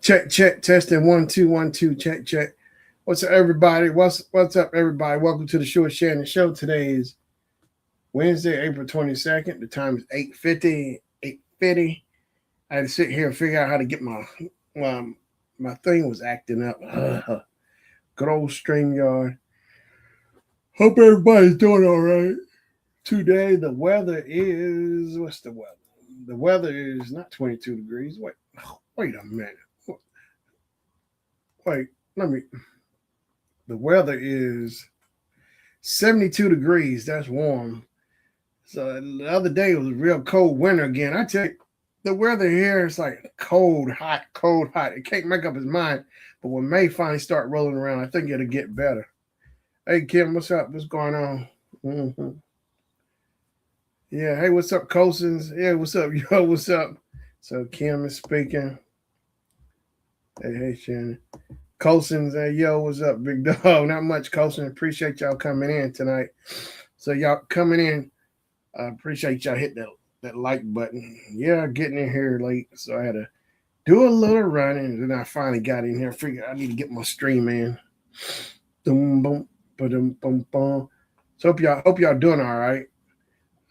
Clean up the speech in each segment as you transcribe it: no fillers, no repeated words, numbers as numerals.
Check. Testing 1 2 1 2. Check. What's up, everybody? What's up, everybody? Welcome to the Shannon Show. Today is Wednesday, April 22nd. The time is 8:50. 8:50. I had to sit here and figure out how to get my thing was acting up. Good old StreamYard. Hope everybody's doing all right. Today the weather is what's the weather? The weather is not 22 degrees. Wait a minute. Wait, the weather is 72 degrees. That's warm. So the other day it was a real cold winter again. I tell you, the weather here is like cold, hot. It can't make up its mind. But when May finally start rolling around, I think it'll get better. Hey, Kim, what's up? What's going on? Mm-hmm. Yeah, hey, what's up, Colsons? Yeah, what's up, yo, what's up? So Kim is speaking. Hey, Shannon. Colsons, hey, yo, what's up, big dog? Not much, Colson. Appreciate y'all coming in tonight. So y'all coming in, I appreciate y'all hit that like button. Yeah, getting in here late, so I had to do a little running, and then I finally got in here. I figured I need to get my stream in. Boom, boom, boom, boom, boom. So hope y'all doing all right.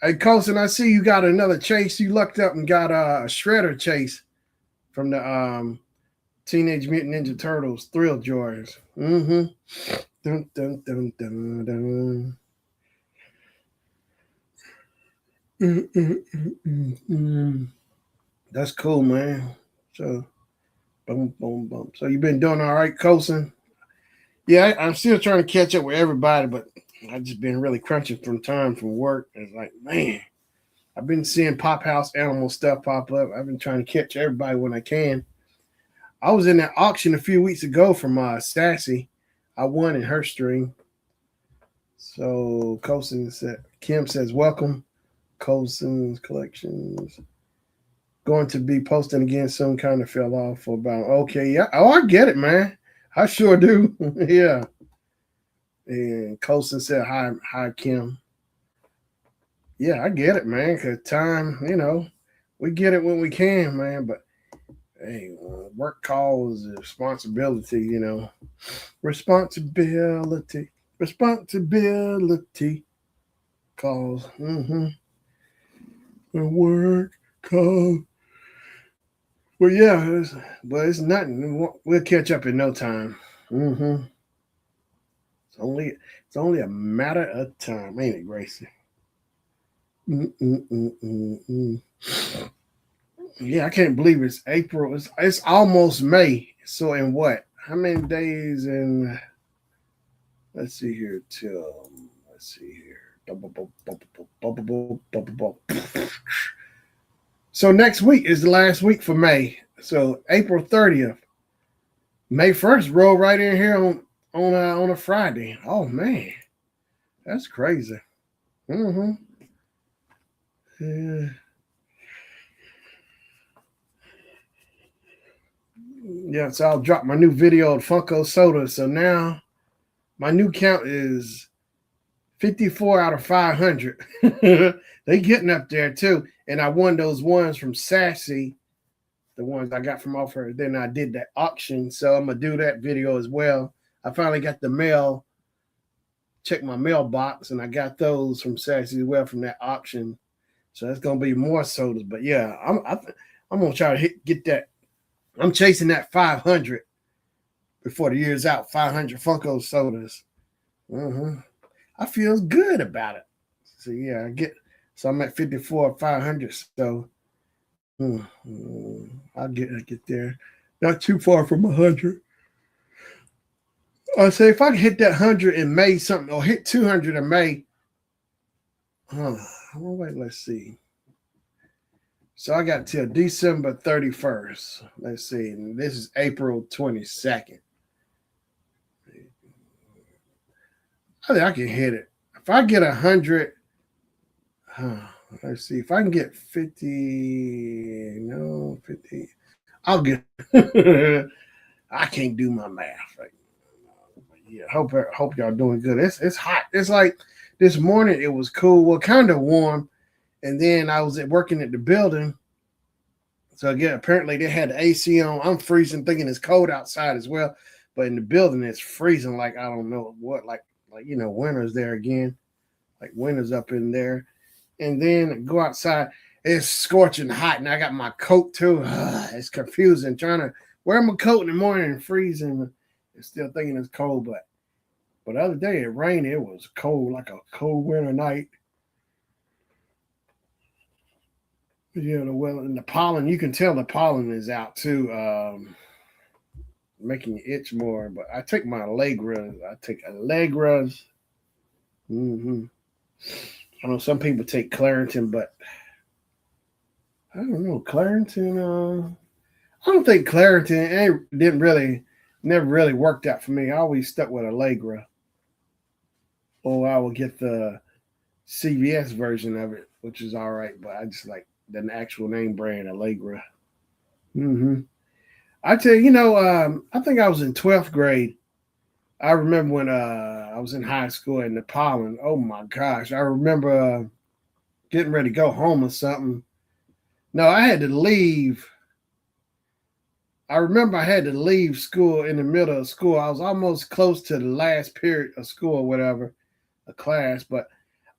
Hey, Colson, I see you got another chase. You lucked up and got a shredder chase from the Teenage Mutant Ninja Turtles Thrill Joys. Mm-hmm. Dun, dun, dun, dun, dun. That's cool, man. So, boom, boom, boom. So you been doing all right, Colson? Yeah, I'm still trying to catch up with everybody, but I've just been really crunching from time from work. It's like, man, I've been seeing Pop House Animal stuff pop up. I've been trying to catch everybody when I can. I was in that auction a few weeks ago from Sassy. I won in her stream. So Kim says, welcome. Colson's Collections. Going to be posting again soon. Kind of fell off for about, okay, yeah. Oh, I get it, man. I sure do. Yeah. And Colson said, hi, Kim. Yeah, I get it, man. Because time, we get it when we can, man. But, hey, work calls is responsibility, Responsibility calls. Mm-hmm. Work calls. Well, yeah, it's nothing. We'll catch up in no time. Mm-hmm. It's only a matter of time, ain't it, Gracie? Yeah, I can't believe it's April. It's almost May. So in what? How many days in? Let's see here. So next week is the last week for May. So April 30th. May 1st roll right in here on a Friday. Oh man, that's crazy. Mm-hmm. Yeah, so I'll drop my new video of Funko Soda. So now my new count is 54 out of 500. They getting up there too. And I won those ones from Sassy, the ones I got from off her. Then I did that auction. So I'm going to do that video as well. I finally got the mail, checked my mailbox, and I got those from Sassy as well from that auction. So that's going to be more sodas. But yeah, I'm going to try to get that. I'm chasing that 500 before the year's out. 500 Funko sodas. Mm-hmm. I feel good about it. So yeah, so I'm at 54 500. So I'll get there. Not too far from 100. I say if I can hit that 100 in May something, or hit 200 in May. Wait, let's see. So I got till December 31st. Let's see. And this is April 22nd. I think I can hit it. If I get 100, let's see. If I can get 50, I'll get. I can't do my math right now. Yeah, hope y'all doing good. It's hot. It's like this morning it was cool. Well, kind of warm. And then I was working at the building. So again, apparently they had the AC on. I'm freezing, thinking it's cold outside as well, but in the building it's freezing. Like I don't know what, like winter's there again, like winter's up in there. And then go outside, it's scorching hot, and I got my coat too. It's confusing trying to wear my coat in the morning and freezing, and still thinking it's cold. But the other day it rained. It was cold, like a cold winter night. Well, and the pollen, you can tell the pollen is out too, making you itch more. But I take my Allegras. I take Allegras. I know some people take Claritin, but I don't know. Claritin, I don't think Claritin never really worked out for me. I always stuck with Allegra. Or I will get the CVS version of it, which is all right, but I just like the actual name brand Allegra. I tell you, I think I was in 12th grade. I remember when I was in high school in the pollen. Oh my gosh. I remember getting ready to go home or something. No, I had to leave. I remember I had to leave school in the middle of school. I was almost close to the last period of school or whatever, a class, but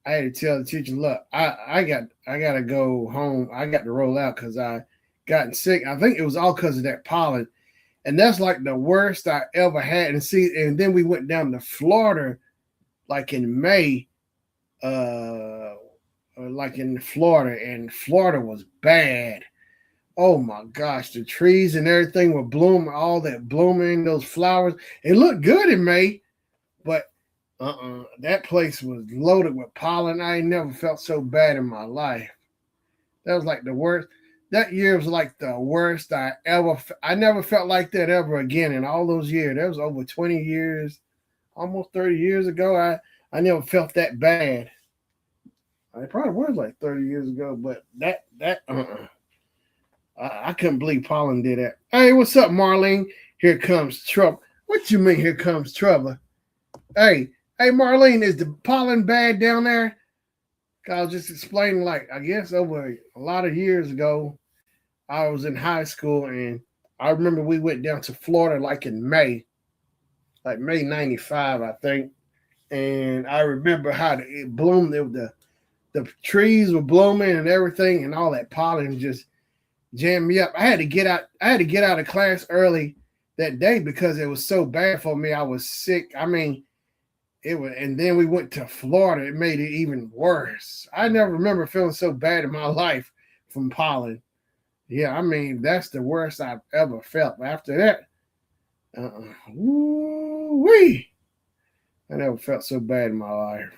I had to tell the teacher, look, I got to go home. I got to roll out because I gotten sick. I think it was all because of that pollen. And that's like the worst I ever had. And then we went down to Florida, like in May, like in Florida, and Florida was bad. Oh my gosh, the trees and everything were blooming, all that blooming, those flowers. It looked good in May, but that place was loaded with pollen. I ain't never felt so bad in my life. That was like the worst. That year was like the worst I never felt like that ever again in all those years. That was over 20 years, almost 30 years ago. I never felt that bad. It probably was like 30 years ago, but I couldn't believe pollen did that. Hey, what's up, Marlene? Here comes trouble. What you mean here comes trouble? Hey, Marlene, is the pollen bad down there? I was just explaining, like, I guess over a lot of years ago, I was in high school, and I remember we went down to Florida like in May, like May 95, I think. And I remember how it bloomed. The trees were blooming and everything, and all that pollen just jammed me up. I had to get out of class early that day because it was so bad for me. I was sick. I mean, it was, and then we went to Florida. It made it even worse. I never remember feeling so bad in my life from pollen. Yeah, I mean, that's the worst I've ever felt. After that, woo-wee. I never felt so bad in my life.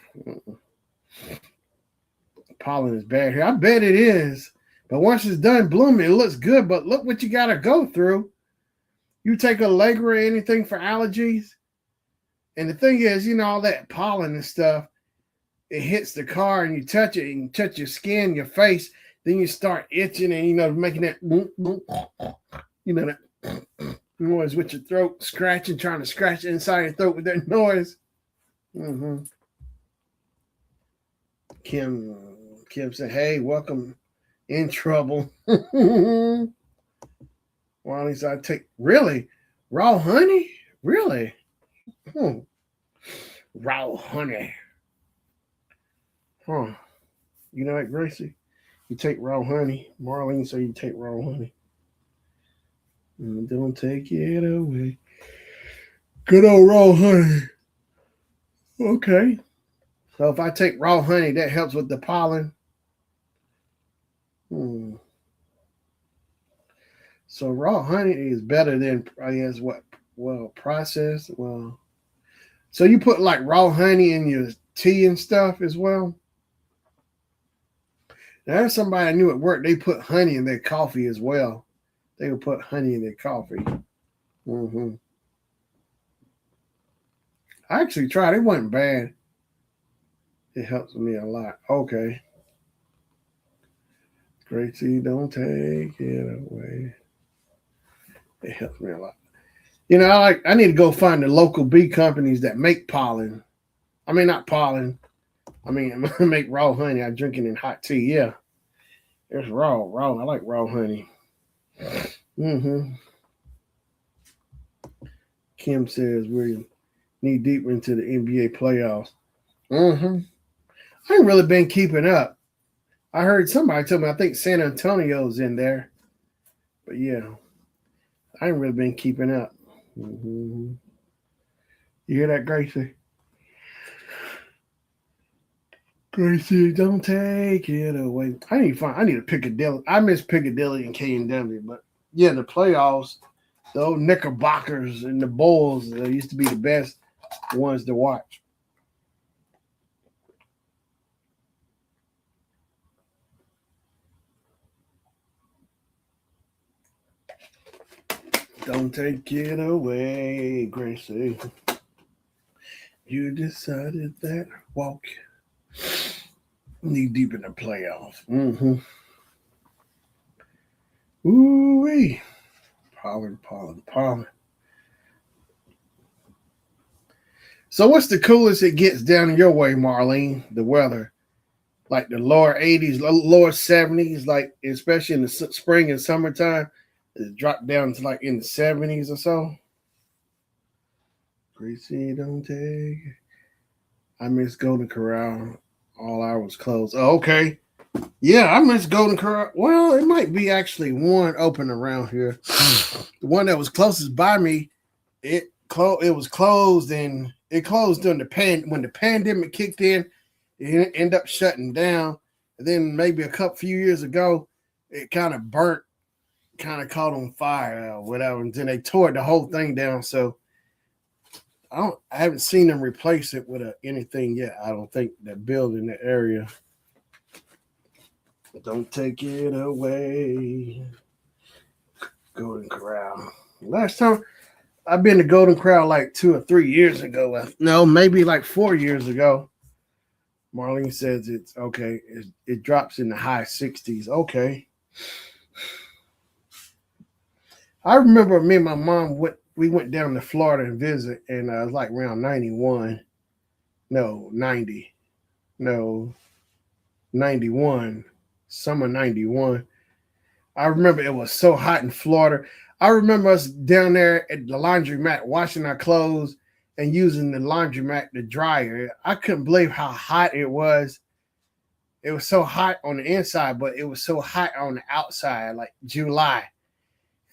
Pollen is bad here. I bet it is. But once it's done blooming, it looks good. But look what you got to go through. You take Allegra or anything for allergies. And the thing is, all that pollen and stuff, it hits the car and you touch it and you touch your skin, your face. Then you start itching and, making that, that noise with your throat, trying to scratch inside your throat with that noise. Kim said, hey, welcome in trouble. Well, at least I take, really? Raw honey? Really? Raw honey. Huh. You know what, Gracie? You take raw honey. Marlene said you take raw honey. Don't take it away. Good old raw honey. Okay. So if I take raw honey, that helps with the pollen. So raw honey is better than, I guess, processed? Well, so you put like raw honey in your tea and stuff as well? Now, there's somebody I knew at work, they put honey in their coffee as well. They would put honey in their coffee. I actually tried. It wasn't bad. It helps me a lot. Okay. Gracie, don't take it away. It helps me a lot. I need to go find the local bee companies that make pollen. I mean, not pollen. I mean, make raw honey. I drink it in hot tea. Yeah. It's raw. I like raw honey. Mm-hmm. Kim says we're knee deep into the NBA playoffs. Mm-hmm. I ain't really been keeping up. I heard somebody tell me I think San Antonio's in there, but yeah, I ain't really been keeping up. Mm-hmm. You hear that, Gracie? Gracie, don't take it away. I need a Piccadilly. I miss Piccadilly and K&W, but yeah, the playoffs, the old Knickerbockers and the Bulls, they used to be the best ones to watch. Don't take it away, Gracie. You decided that walk knee deep in the playoffs. Mm-hmm. Ooh-wee. Pollen. So what's the coolest it gets down your way, Marlene? The weather. Like the lower 80s, lower 70s, like especially in the spring and summertime, it dropped down to like in the 70s or so. Greasy, don't take. I miss Golden Corral. All hours closed. Oh, okay. Yeah, I miss Golden Corral. Well, it might be actually one open around here. The one that was closest by me, it was closed, and it closed during the when the pandemic kicked in. It ended up shutting down. And then maybe a couple few years ago, it kind of burnt, kind of caught on fire or whatever. And then they tore the whole thing down. So I haven't seen them replace it with anything yet. I don't think that building the area. Don't take it away. Golden Corral. Last time I've been to Golden Corral like 2 or 3 years ago. No, maybe like 4 years ago. Marlene says it's okay. It drops in the high 60s. Okay. I remember me and my mom we went down to Florida and visit, and it was like around 91. No, 90. No, 91. Summer 91. I remember it was so hot in Florida. I remember us down there at the laundromat washing our clothes and using the laundromat to dryer. I couldn't believe how hot it was. It was so hot on the inside, but it was so hot on the outside, like July.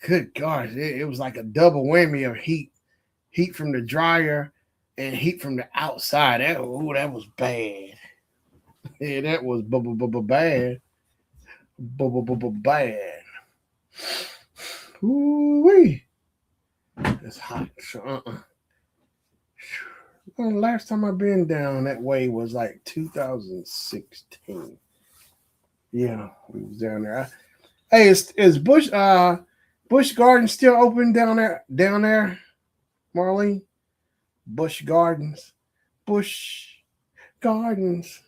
Good gosh, it was like a double whammy of heat. Heat from the dryer and heat from the outside. That was bad. Yeah, that was bad. Bad. Ooh-wee. It's hot. So, Well, last time I've been down that way was like 2016. Yeah, we was down there. Hey, is Busch Gardens still open down there? Down there, Marlene? Busch Gardens. Busch Gardens.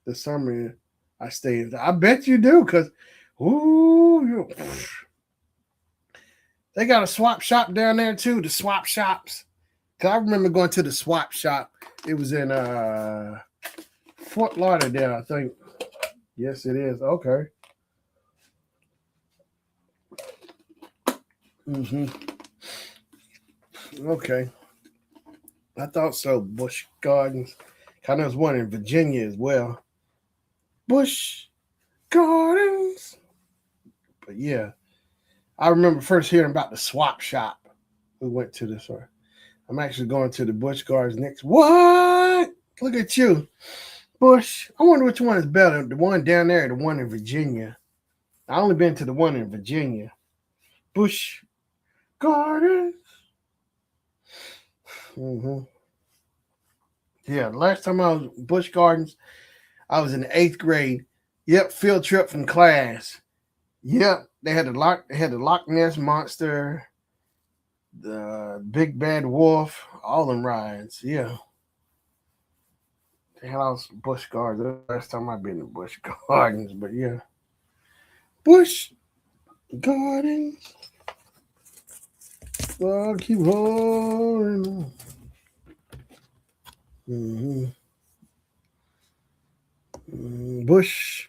The summer I stay in. I bet you do, because they got a swap shop down there too. The swap shops. Cause I remember going to the swap shop. It was in Fort Lauderdale, I think. Yes, it is. Okay. Mm-hmm. Okay. I thought so. Busch Gardens. Kind of there's one in Virginia as well. Busch Gardens. But yeah, I remember first hearing about the swap shop. We went to this one. I'm actually going to the Busch Gardens next. What? Look at you. Busch. I wonder which one is better. The one down there or the one in Virginia. I only been to the one in Virginia. Busch Gardens. Mm-hmm. Yeah, the last time I was Busch Gardens, I was in the 8th grade. Yep, field trip from class. Yep, they had the Loch Ness Monster, the Big Bad Wolf, all them rides. Yeah. The hell, I was Busch Gardens. Last time I've been to Busch Gardens, but yeah. Busch Gardens. I'll keep holding on. Busch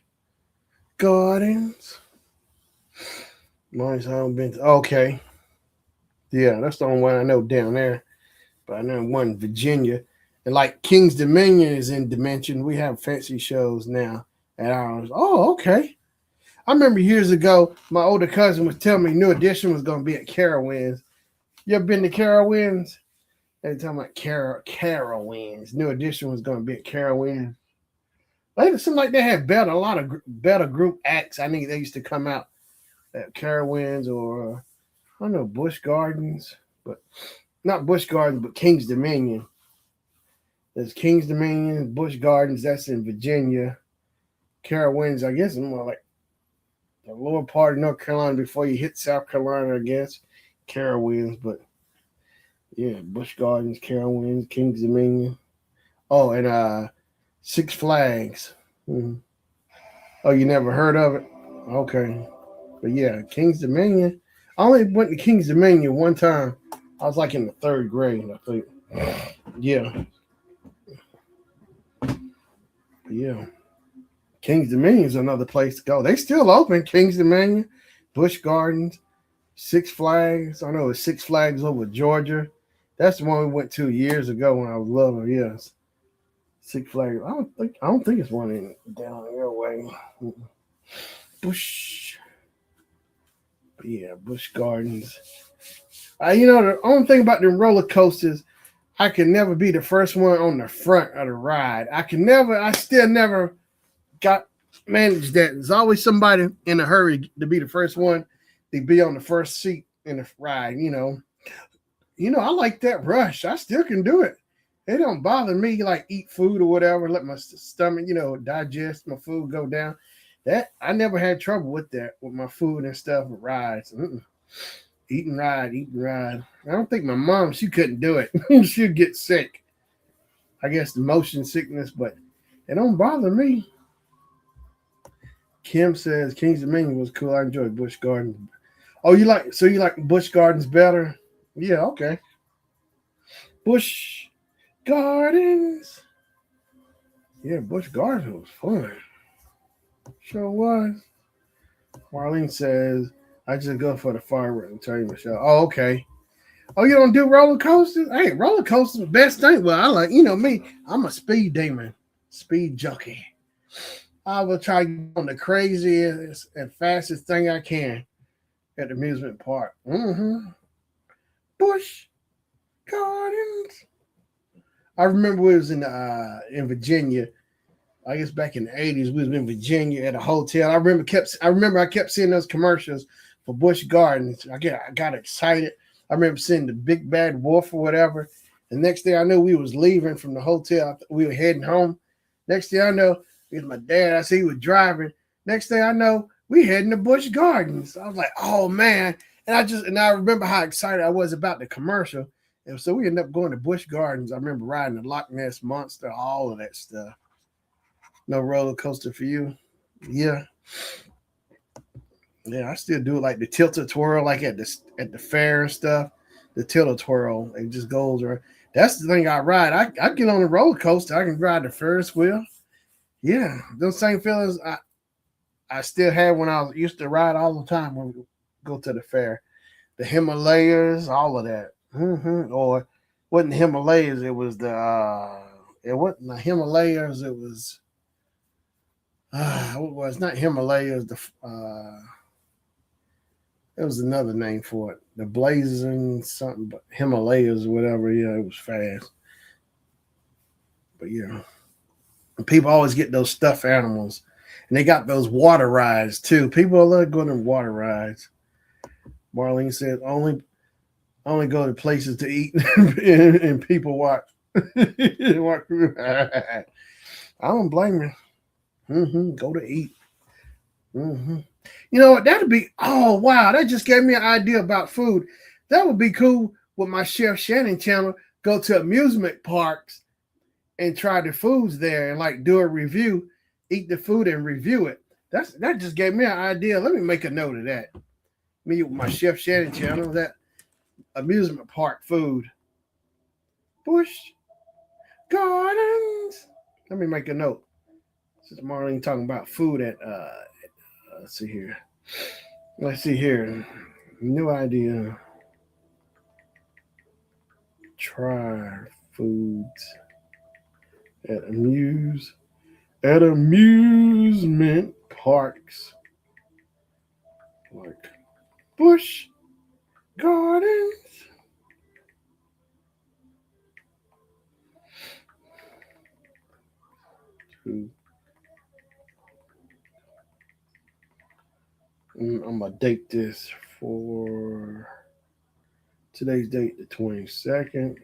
Gardens. Mine's home been okay. Yeah, that's the only one I know down there. But I know one in Virginia. And like King's Dominion is in Dimension. We have fancy shows now at ours. Oh, okay. I remember years ago, my older cousin was telling me New Edition was going to be at Carowinds. You ever been to Carowinds? They were talking about Carowinds. New Edition was going to be at Carowinds. It seemed like they had a lot of better group acts. I think they used to come out at Carowinds or I don't know Busch Gardens, but not Busch Gardens, but King's Dominion. There's King's Dominion, Busch Gardens. That's in Virginia. Carowinds, I guess, is more like the lower part of North Carolina before you hit South Carolina. I guess Carowinds, but yeah, Busch Gardens, Carowinds, King's Dominion. Oh, and Six Flags. Mm-hmm. Oh, you never heard of it? Okay. But yeah, King's Dominion. I only went to King's Dominion one time. I was like in the third grade, I think. Yeah. Yeah. King's Dominion is another place to go. They still open. King's Dominion, Busch Gardens, Six Flags. I know it's Six Flags over Georgia. That's the one we went to years ago when I was little. Yes. Six Flags. I don't think it's one in down your way. Busch. Yeah, Busch Gardens. The only thing about them roller coasters, I can never be the first one on the front of the ride. I still never got managed that. There's always somebody in a hurry to be the first one to be on the first seat in the ride, I like that rush. I still can do it. It don't bother me like eat food or whatever, let my stomach, digest my food go down. That I never had trouble with that with my food and stuff with rides. Eat and ride. I don't think my mom, she couldn't do it. She'd get sick. I guess the motion sickness, but it don't bother me. Kim says King's Dominion was cool. I enjoyed Busch Gardens. Oh, you like Busch Gardens better? Yeah, okay. Busch Gardens. Yeah, Busch Gardens was fun. Sure was. Marlene says, I just go for the fireworks and tell you, Michelle. Oh, okay. Oh, you don't do roller coasters? Hey, roller coasters, best thing. Well, I like, me, I'm a speed demon, speed junkie. I will try on the craziest and fastest thing I can at the amusement park. Busch Gardens. I remember we was in Virginia. I guess back in the 80s, we was in Virginia at a hotel. I remember I kept seeing those commercials for Busch Gardens. I got excited. I remember seeing the big bad wolf or whatever. The next thing I knew, we was leaving from the hotel. We were heading home. Next thing I know, it was my dad. I see he was driving. Next thing I know, we heading to Busch Gardens. I was like, oh man. And I remember how excited I was about the commercial. And so we ended up going to Busch Gardens. I remember riding the Loch Ness Monster, all of that stuff. No roller coaster for you? Yeah. Yeah, I still do it like the tilt-a twirl, like at the fair and stuff. The tilt-a twirl, it just goes around. That's the thing I ride. I get on a roller coaster. I can ride the Ferris wheel. Yeah, those same feelings I still had when I used to ride all the time when we go to the fair. The Himalayas, all of that. Or wasn't the Himalayas? It was it wasn't the Himalayas. It was what was not Himalayas. It was another name for it. The Blazing something, but Himalayas or whatever. Yeah, it was fast. But yeah, and people always get those stuffed animals, and they got those water rides too. People love going to water rides. Marlene said only go to places to eat and people watch. I don't blame you. Go to eat. You know what? That'd be, oh, wow. That just gave me an idea about food. That would be cool with my Chef Shannon channel. Go to amusement parks and try the foods there and like do a review, eat the food and review it. That just gave me an idea. Let me make a note of that. Me with my Chef Shannon channel, that amusement park food. Busch Gardens. Let me make a note. Since Marlene talking about food at let's see here. Let's see here. New idea. Try foods at amusement parks like Busch Gardens. I'm gonna date this for today's date, the 22nd.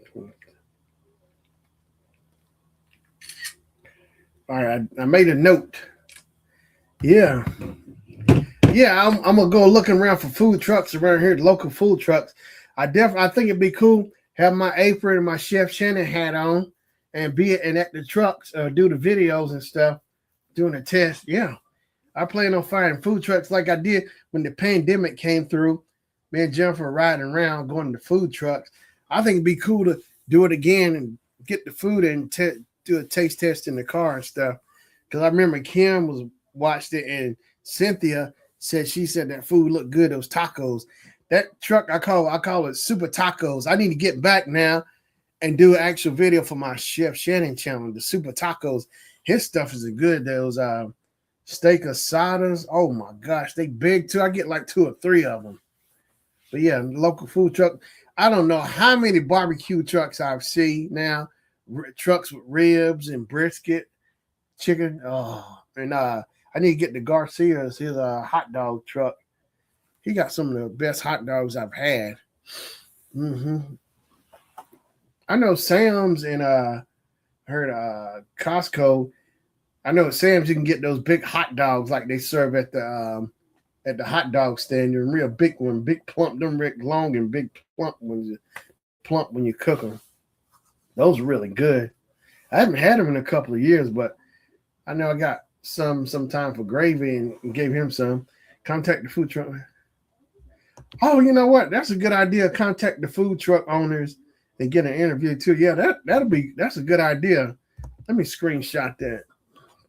All right, I made a note. Yeah, I'm gonna go looking around for food trucks around here, local food trucks. I think it'd be cool have my apron and my Chef Shannon hat on, and at the trucks, do the videos and stuff, doing a test. Yeah, I plan on finding food trucks like I did when the pandemic came through. Me and Jennifer riding around going to food trucks. I think it'd be cool to do it again and get the food and do a taste test in the car and stuff. Because I remember Kim watched it and Cynthia she said that food looked good. Those tacos, that truck I call it Super Tacos. I need to get back now and do an actual video for my Chef Shannon channel. The Super Tacos, his stuff is good. Those steak asadas. Oh my gosh, they big too. I get like 2 or 3 of them. But yeah, local food truck. I don't know how many barbecue trucks I've seen now. Trucks with ribs and brisket, chicken. Oh, and I need to get the Garcia's his hot dog truck. He got some of the best hot dogs I've had. I know Sam's and heard Costco. I know at Sam's you can get those big hot dogs like they serve at the hot dog stand. They're real big one, big plump, them big long and big plump when you cook them. Those are really good. I haven't had them in a couple of years, but I know I got some time for gravy and gave him some. Contact the food truck. Oh, you know what? That's a good idea. Contact the food truck owners and get an interview too. Yeah, that's a good idea. Let me screenshot that.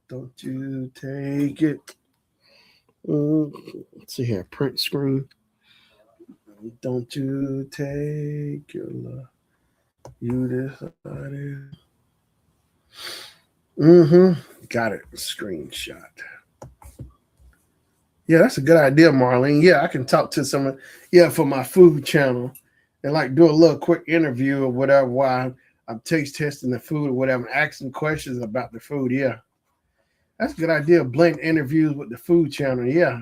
Don't you take it. Let's see here. Print screen. Don't you take your love. You decided. Got it. Screenshot. Yeah, that's a good idea, Marlene. Yeah, I can talk to someone. Yeah, for my food channel, and like do a little quick interview or whatever while I'm taste testing the food or whatever, asking questions about the food. Yeah, that's a good idea. Blend interviews with the food channel. Yeah,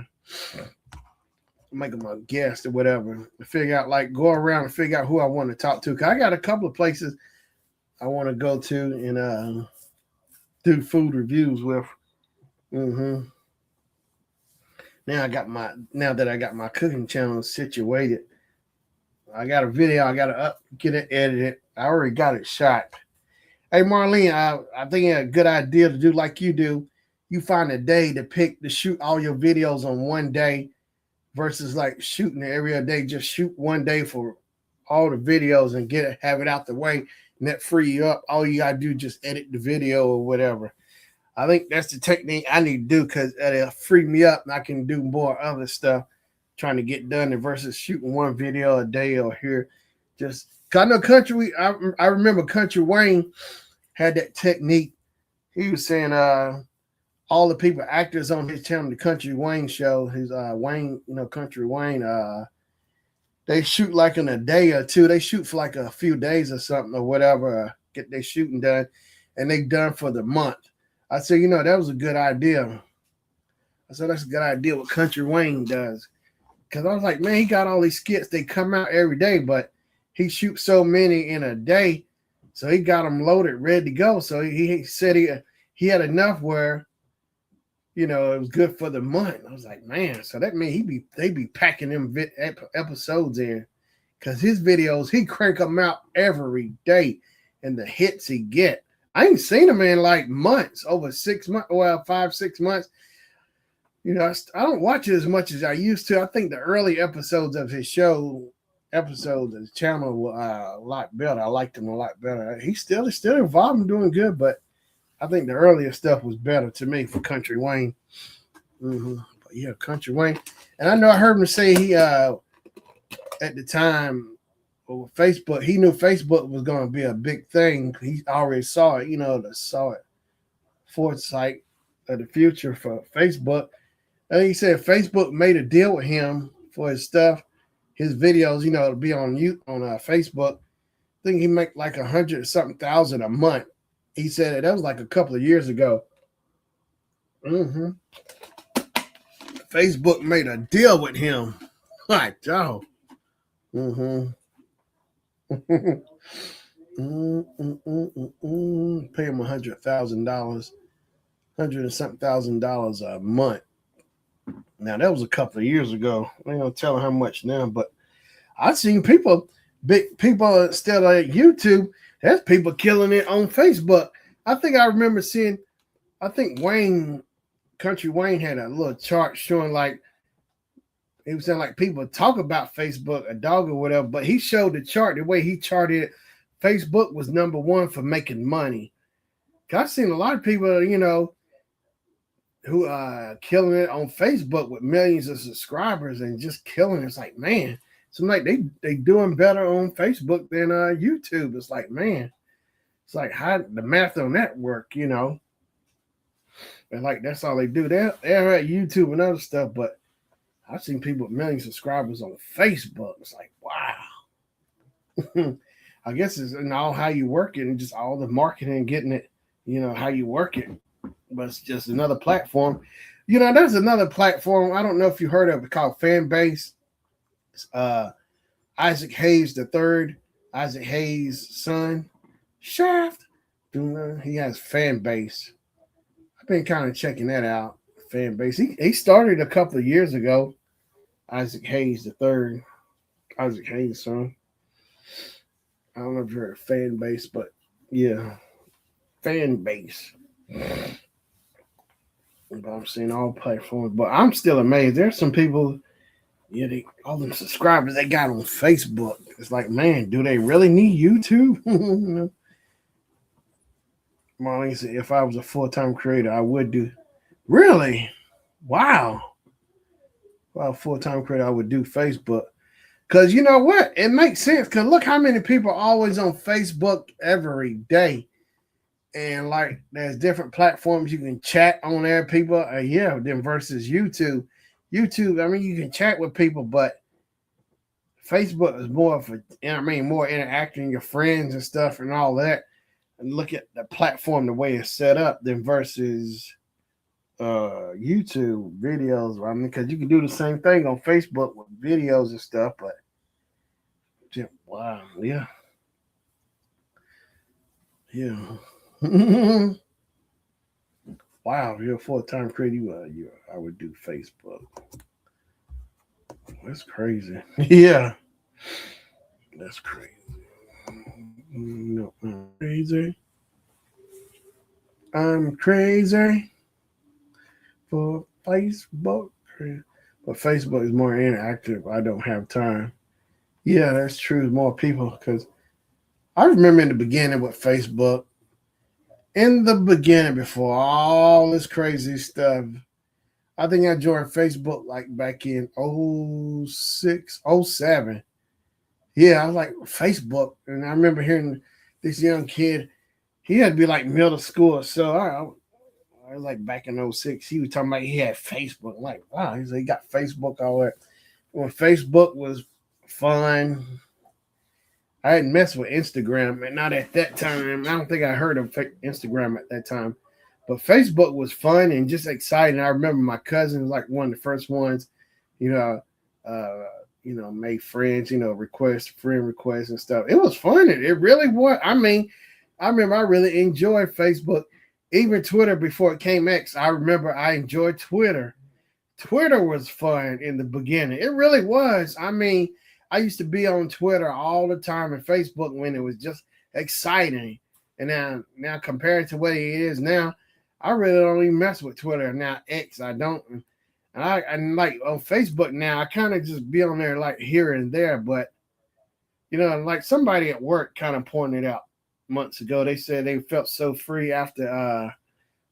make them a guest or whatever. Figure out go around and figure out who I want to talk to. Cause I got a couple of places I want to go to and do food reviews with. Now that I got my cooking channel situated, I got a video. I got to get it edited. I already got it shot. Hey, Marlene, I think it's a good idea to do like you do. You find a day to shoot all your videos on one day versus like shooting every other day. Just shoot one day for all the videos and have it out the way, and that free you up. All you gotta do is just edit the video or whatever. I think that's the technique I need to do because it'll free me up and I can do more other stuff trying to get done versus shooting one video a day or here. Just cause I know I remember Country Wayne had that technique. He was saying all the people, actors on his channel, the Country Wayne show, his Wayne, Country Wayne, they shoot like in a day or two. They shoot for like a few days or something or whatever, get their shooting done, and they done for the month. I said, that was a good idea. I said, that's a good idea what Country Wayne does. Because I was like, man, he got all these skits. They come out every day, but he shoots so many in a day. So he got them loaded, ready to go. So he said he had enough where, it was good for the month. I was like, man, so that means they be packing them episodes in. Because his videos, he crank them out every day. And the hits he get. I ain't seen him in like months, over 6 months, 5-6 months. I don't watch it as much as I used to. I think the early episodes of his channel were a lot better. I liked him a lot better. He's still involved and doing good, but I think the earlier stuff was better to me for Country Wayne. But yeah, Country Wayne. And I know I heard him say he at the time with Facebook, he knew Facebook was going to be a big thing. He already saw it, saw it foresight of the future for Facebook. And he said Facebook made a deal with him for his stuff, his videos, to be on Facebook. I think he make like 100 something thousand a month. He said that was like a couple of years ago. Mm-hmm. Facebook made a deal with him. Like, oh. Mm-hmm. Pay him $100,000, $100 and something thousand a month. Now that was a couple of years ago. I ain't gonna tell how much now, but I've seen big people instead of YouTube. There's people killing it on Facebook. I think I remember seeing. I think Country Wayne had a little chart showing like he was saying like people talk about Facebook, a dog or whatever, but he showed the chart the way he charted it. Facebook was number one for making money. I've seen a lot of people, who killing it on Facebook with millions of subscribers and just killing it. It's like, man, it's like they doing better on Facebook than YouTube. It's like, man, it's like how the math on that work, And like that's all they do. They're at YouTube and other stuff, but I've seen people with millions of subscribers on Facebook. It's like, wow. I guess it's in all how you work it and just all the marketing and getting it, how you work it. But it's just another platform. There's another platform. I don't know if you heard of it called Fanbase. Isaac Hayes the third, Isaac Hayes' son, Shaft. He has Fanbase. I've been kind of checking that out. Fanbase. He started a couple of years ago. Isaac Hayes the third, Isaac Hayes' son. I don't know if you heard of Fanbase, but yeah, Fanbase. But I'm seeing all platforms, but I'm still amazed. There's some people, all them subscribers they got on Facebook. It's like, man, do they really need YouTube? Marlene said, if I was a full-time creator, I would do. Really? Wow. If I was a full-time creator, I would do Facebook. Because you know what? It makes sense. Because look how many people are always on Facebook every day. And like there's different platforms you can chat on there, people. Then versus YouTube. YouTube, I mean, you can chat with people, but Facebook is more more interacting with your friends and stuff and all that. And look at the platform, the way it's set up, than versus YouTube videos. I mean, because you can do the same thing on Facebook with videos and stuff, but wow, yeah. Wow, if you're a full-time creator, I would do Facebook. That's crazy. Yeah, that's crazy. No, I'm crazy. I'm crazy for Facebook. But Facebook is more interactive. I don't have time. Yeah, that's true. More people, because I remember in the beginning with Facebook, before all this crazy stuff, I think I joined Facebook like back in 06, 07. Yeah, I was like, Facebook. And I remember hearing this young kid, he had to be like middle school. So I was like back in 06, he was talking about he had Facebook. I'm like, wow, he got Facebook all that. When Facebook was fun, I hadn't messed with Instagram, and not at that time. I don't think I heard of Instagram at that time. But Facebook was fun and just exciting. I remember my cousin was like one of the first ones, made friends, friend requests and stuff. It was fun. It really was. I mean, I remember I really enjoyed Facebook. Even Twitter before it came X, I remember I enjoyed Twitter. Twitter was fun in the beginning. It really was. I mean, I used to be on Twitter all the time and Facebook when it was just exciting. And now compared to what it is now, I really don't even mess with Twitter now. X, I don't. And like on Facebook now, I kind of just be on there like here and there. But, like somebody at work kind of pointed out months ago, they said they felt so free after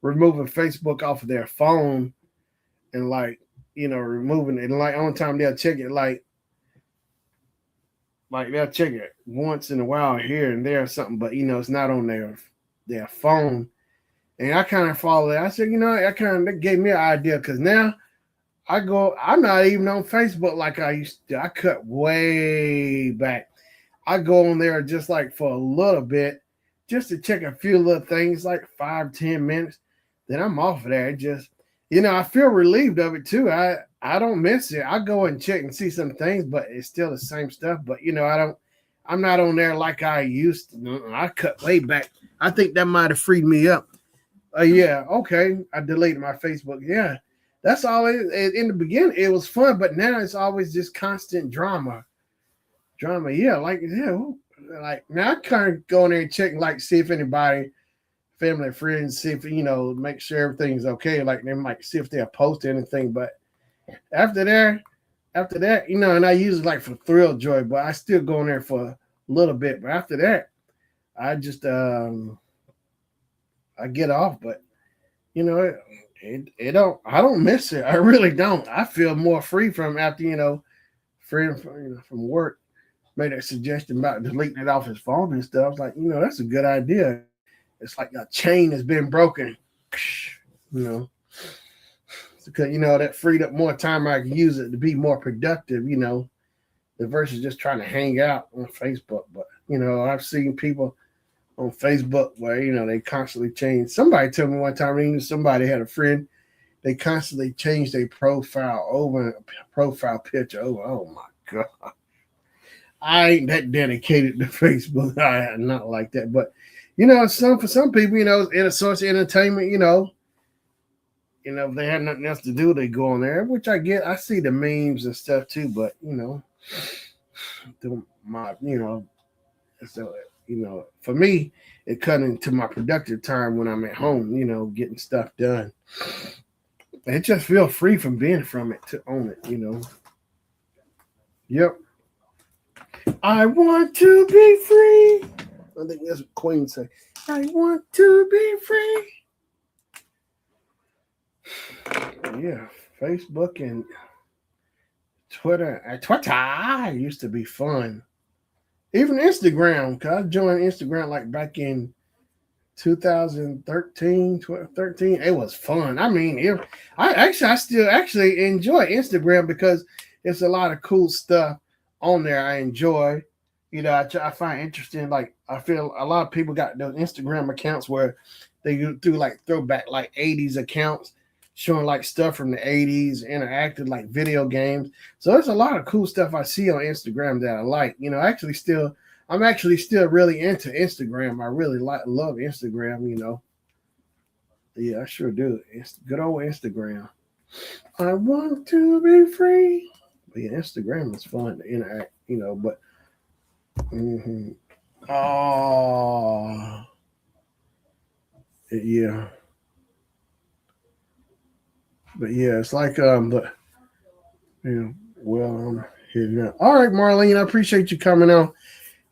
removing Facebook off of their phone. And like removing it. And like only time they'll check it like they'll check it once in a while here and there or something, but it's not on their phone. And I kind of follow it. I said, that gave me an idea because now I'm not even on Facebook like I used to. I cut way back. I go on there just like for a little bit, just to check a few little things, like 5-10 minutes. Then I'm off of there. It just, I feel relieved of it too. I don't miss it. I go and check and see some things, but it's still the same stuff. But I'm not on there like I used to. I cut way back. I think that might have freed me up. Yeah, okay. I deleted my Facebook. Yeah, that's all. In the beginning, it was fun, but now it's always just constant drama. Yeah, like now I kind of go in there and check, like, see if anybody, family, friends, see if make sure everything's okay. Like they might see if they'll post anything, but after that, and I use it like for thrill joy, but I still go in there for a little bit. But after that, I just I get off. But it don't. I don't miss it. I really don't. I feel more free from after free from work. Made that suggestion about deleting it off his phone and stuff. I was like, that's a good idea. It's like a chain has been broken. Because that freed up more time I can use it to be more productive, versus just trying to hang out on Facebook. But I've seen people on Facebook where they constantly change. Somebody told me one time, somebody had a friend, they constantly change their profile picture over. Oh my god, I ain't that dedicated to Facebook. I am not like that. But for some people, in a source of entertainment, if they had nothing else to do, they go on there, which I get. I see the memes and stuff too, but so for me, it cut into my productive time when I'm at home, getting stuff done. It just feel free from being from it to own it. Yep. I want to be free. I think that's what Queen say. I want to be free. Yeah, Facebook and Twitter. Twitter used to be fun. Even Instagram, because I joined Instagram like back in 2013, 13. It was fun. I mean, I still actually enjoy Instagram because it's a lot of cool stuff on there. I enjoy. I find interesting. Like I feel a lot of people got those Instagram accounts where they do like throwback like 80s accounts showing like stuff from the 80s, interactive like video games. So there's a lot of cool stuff I see on Instagram that I like. I'm actually still really into Instagram. I really love Instagram. Yeah, I sure do. It's good old Instagram. I want to be free. But yeah, Instagram is fun to interact, but oh yeah. But yeah, it's like but well, I'm here now. All right, Marlene, I appreciate you coming on.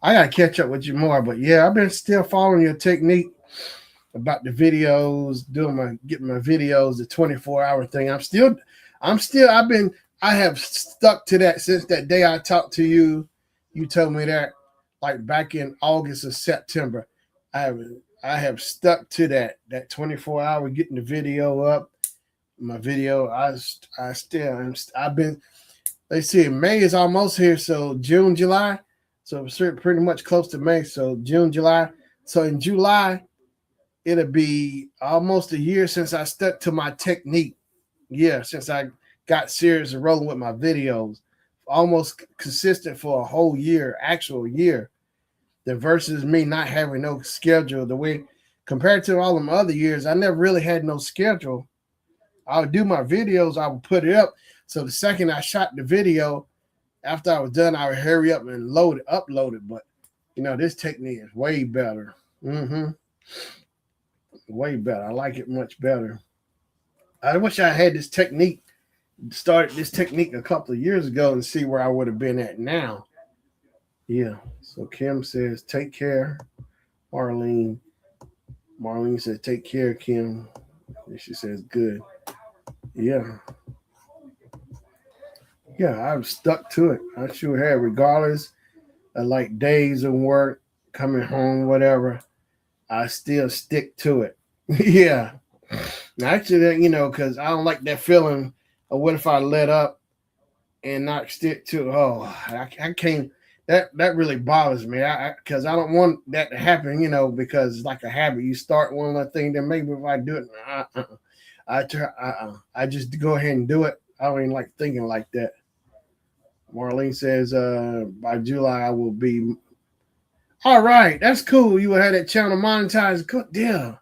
I gotta catch up with you more, but yeah, I've been still following your technique about the videos, getting my videos, the 24-hour thing. I have stuck to that since that day I talked to you. You told me that like back in August or September. I have stuck to that 24-hour getting the video up. My video, I've been. They see May is almost here, so June, July. So it's pretty much close to May. So June, July. So in July, it'll be almost a year since I stuck to my technique. Yeah, since I got serious and rolling with my videos. Almost consistent for a whole year, actual year. The versus me not having no schedule. The way compared to all them other years, I never really had no schedule. I would do my videos, I would put it up. So the second I shot the video, after I was done, I would hurry up and upload it. But this technique is way better. Way better. I like it much better. I wish I had started this technique a couple of years ago and see where I would have been at now. Yeah. So Kim says, take care, Marlene. Marlene says, take care, Kim. And she says, good. Yeah. Yeah, I've stuck to it. I sure have, regardless of like days of work, coming home, whatever. I still stick to it. Yeah. Actually, because I don't like that feeling of what if I let up and not stick to it. Oh, I can't. That really bothers me. Because I don't want that to happen. Because it's like a habit. You start one little thing, then maybe if I do it, I try. I just go ahead and do it. I don't even like thinking like that. Marlene says, by July I will be. All right, that's cool. You will have that channel monetized. Good deal.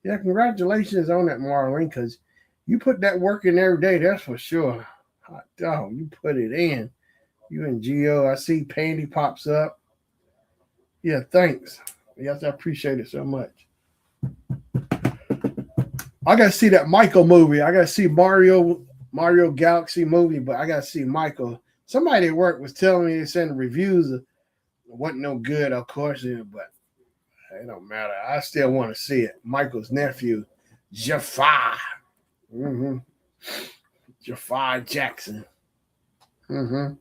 Yeah, congratulations on that, Marlene, because you put that work in every day, that's for sure. Hot dog, you put it in. You and Gio, I see Pandy pops up. Yeah, thanks. Yes, I appreciate it so much. I gotta see that Michael movie. I gotta see Mario Galaxy movie, but I gotta see Michael. Somebody at work was telling me they sent reviews. It wasn't no good, of course, but it don't matter. I still want to see it. Michael's nephew, Jafar. Mm-hmm. Jafar Jackson. Mm-hmm.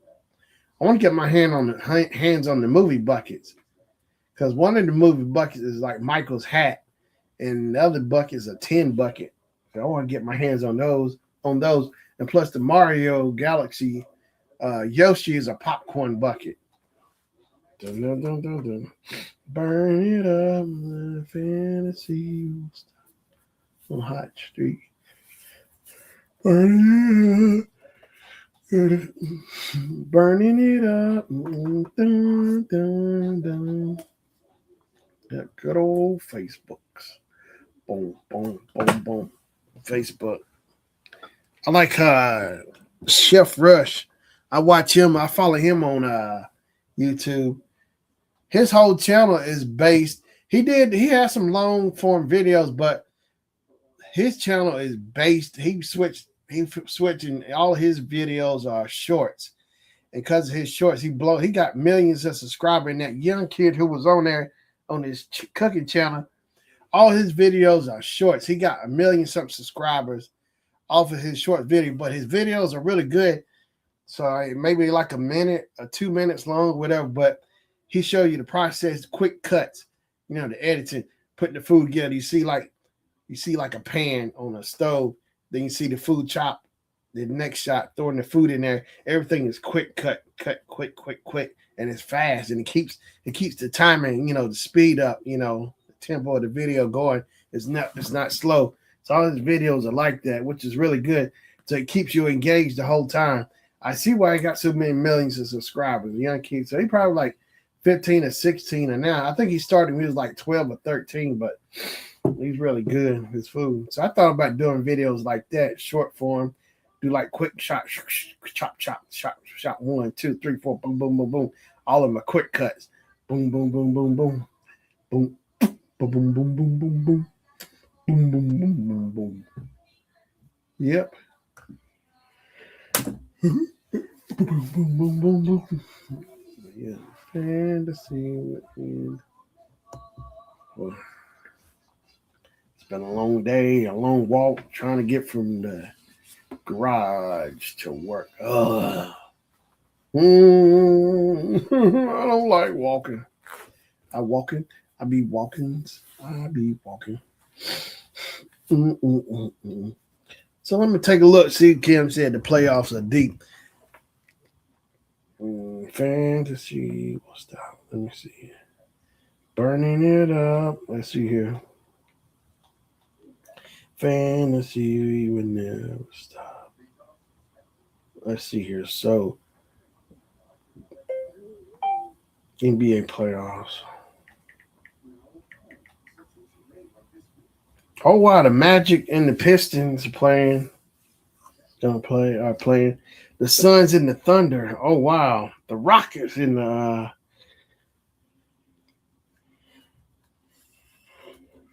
I want to get my hands on the movie buckets because one of the movie buckets is like Michael's hat, and the other bucket is a 10 bucket. So I want to get my hands on those, and plus the Mario Galaxy Yoshi is a popcorn bucket. Dun, dun, dun, dun, dun. Burn it up, the fantasy on Hot Street. Burning it up. Dun, dun, dun. That good old Facebooks. Boom, boom, boom, boom. Facebook. I like Chef Rush. I watch him. I follow him on YouTube. His whole channel is based. He has some long form videos, but his channel is based. He's switching. All his videos are shorts. And because of his shorts, he got millions of subscribers. And that young kid who was on there on his cooking channel, all his videos are shorts. He got 1 million something subscribers off of his short video, but his videos are really good. So maybe like a minute or 2 minutes long, whatever. But he show you the process, quick cuts, the editing, putting the food together. You see like a pan on a stove, then you see the food chop. The next shot, throwing the food in there. Everything is quick, cut, quick, and it's fast, and it keeps the timing, the speed up, the tempo of the video going. It's not slow. So all his videos are like that, which is really good. So it keeps you engaged the whole time. I see why he got so many millions of subscribers, the young kid. So he probably like 15 or 16, and now I think he started when he was like 12 or 13, but he's really good at his food. So I thought about doing videos like that, short form. Do like quick shot, chop, 1, 2, 3, 4, boom, boom, boom, boom. All of them are quick cuts. Boom, boom, boom, boom, boom. Boom, boom, boom, boom, boom, boom, boom. Boom, boom, boom, boom, boom. Yep. Boom, boom, boom, boom, boom. Yeah. Fantasy. Well, it's been a long day, a long walk, trying to get from the garage to work. I don't like walking. I be walking. So let me take a look. See, Kim said the playoffs are deep. Fantasy. What's that? Let me see. Burning it up. Let's see here. Fantasy will never stop. Let's see here. So, NBA playoffs. Oh wow, the Magic and the Pistons are playing. Are playing. The Suns and the Thunder. Oh wow, the Rockets and the.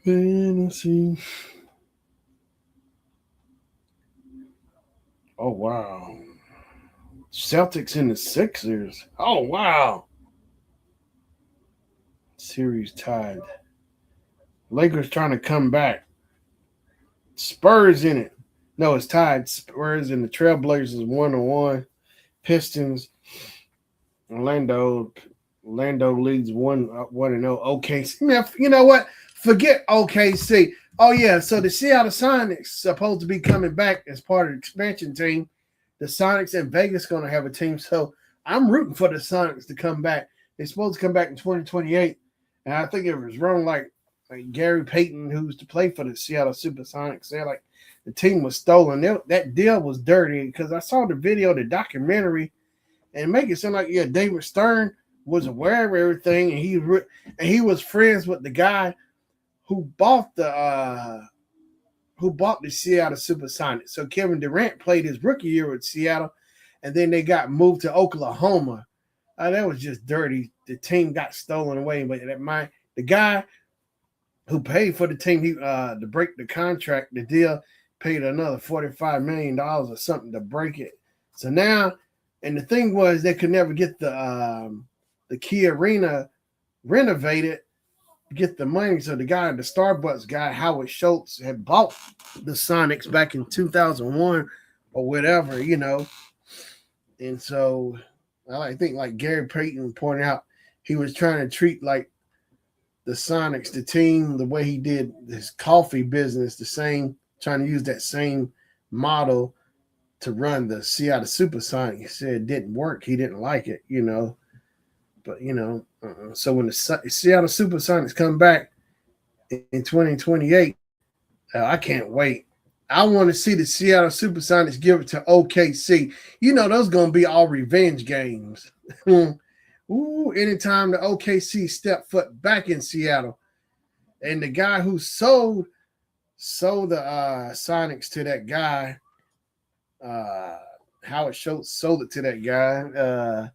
Fantasy. Oh wow. Celtics and the Sixers. Oh wow. Series tied. Lakers trying to come back. Spurs in it. No, it's tied. Spurs and the Trailblazers 1-1. Pistons. Orlando leads 1-0. OKC. Man, you know what? Forget OKC. Oh yeah, so the Seattle Sonics supposed to be coming back as part of the expansion team. The Sonics in Vegas going to have a team, so I'm rooting for the Sonics to come back. They're supposed to come back in 2028, and I think it was wrong. Like Gary Payton, who used to play for the Seattle Supersonics, said like the team was stolen. That deal was dirty because I saw the video, the documentary, and make it sound like David Stern was aware of everything, and he was friends with the guy who bought the Seattle Supersonics. So Kevin Durant played his rookie year with Seattle, and then they got moved to Oklahoma. That was just dirty. The team got stolen away, but the guy who paid for the team to break the contract, the deal, paid another $45 million or something to break it. So now, and the thing was they could never get the Key Arena renovated, get the money. So the Starbucks guy, Howard Schultz, had bought the Sonics back in 2001 or whatever, And so I think like Gary Payton pointed out, he was trying to treat like the Sonics, the team, the way he did his coffee business, the same, trying to use that same model to run the Seattle Supersonics. He said it didn't work. He didn't like it, But, so when the Seattle Supersonics come back in 2028, I can't wait. I want to see the Seattle Supersonics give it to OKC. Those going to be all revenge games. Ooh, anytime the OKC step foot back in Seattle. And the guy who sold the Sonics to that guy, Howard Schultz sold it to that guy.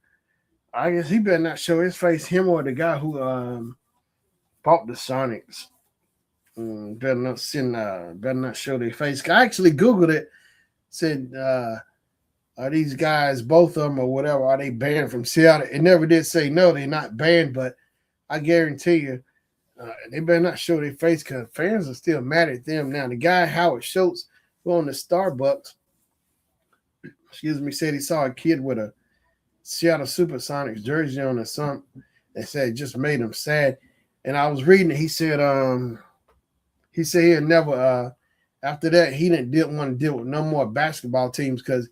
I guess he better not show his face, him or the guy who bought the Sonics. Better not show their face. I actually Googled it, said, are these guys, both of them or whatever, are they banned from Seattle? It never did say no, they're not banned, but I guarantee you, they better not show their face because fans are still mad at them. Now, the guy, Howard Schultz, who owned the Starbucks, said he saw a kid with a Seattle Supersonics jersey on or something and said it just made him sad. And I was reading it. He said he'd never after that he didn't want to deal with no more basketball teams because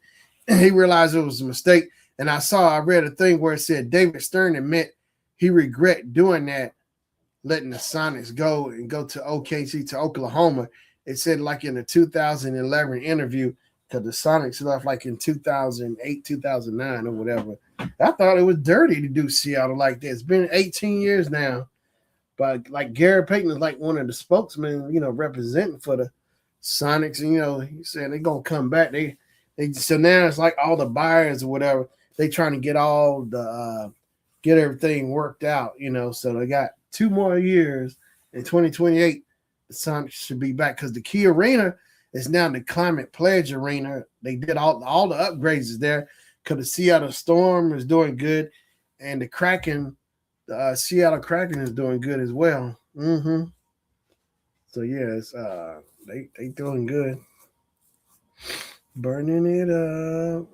he realized it was a mistake. And I read a thing where it said David Stern admit he regret doing that, letting the Sonics go to OKC to Oklahoma. It said like in a 2011 interview, because the Sonics left like in 2008, 2009 or whatever. I thought it was dirty to do Seattle like that. It's been 18 years now. But like Gary Payton is like one of the spokesmen, representing for the Sonics. And, he said they're going to come back. So now it's like all the buyers or whatever, they trying to get all the get everything worked out, So they got 2 more years. In 2028, the Sonics should be back because the Key Arena is now the Climate Pledge Arena. They did all the upgrades there because the Seattle Storm is doing good, and the Kraken, the Seattle Kraken is doing good as well. Mm-hmm. So yes, they doing good. Burning it up.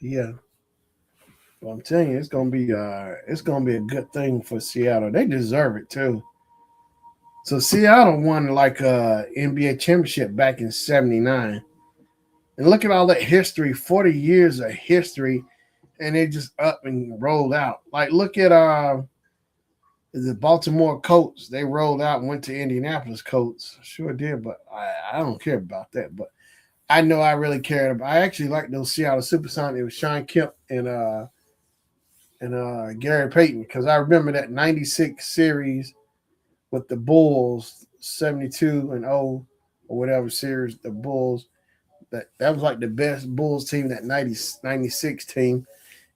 Yeah. Well, I'm telling you, it's gonna be a good thing for Seattle. They deserve it too. So Seattle won like a NBA championship back in '79, and look at all that history, 40 years of history, and they just up and rolled out. Like look at the Baltimore Colts. They rolled out and went to Indianapolis Colts. Sure did, but I don't care about that. But I know I really cared about. I actually like those Seattle Supersonics. It was Sean Kemp and Gary Payton because I remember that '96 series with the Bulls, 72-0 or whatever series, the Bulls. That was like the best Bulls team, that 96 team,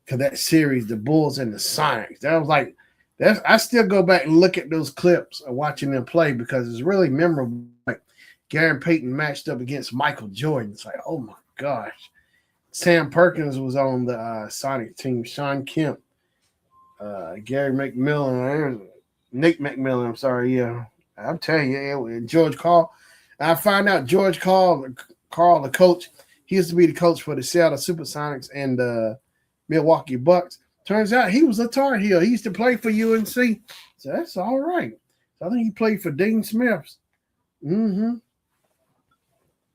because that series, the Bulls and the Sonics. That was like that's. I still go back and look at those clips of watching them play because it's really memorable. Like Gary Payton matched up against Michael Jordan. It's like, oh my gosh. Sam Perkins was on the Sonic team. Sean Kemp, Gary McMillan, Nick McMillan. I'm sorry, yeah. I'm telling you, George Karl. I found out George Karl, the coach, He used to be the coach for the Seattle Supersonics and the Milwaukee Bucks. Turns out he was a Tar Heel. He used to play for UNC. So that's all right. So I think he played for Dean Smiths. Mm-hmm.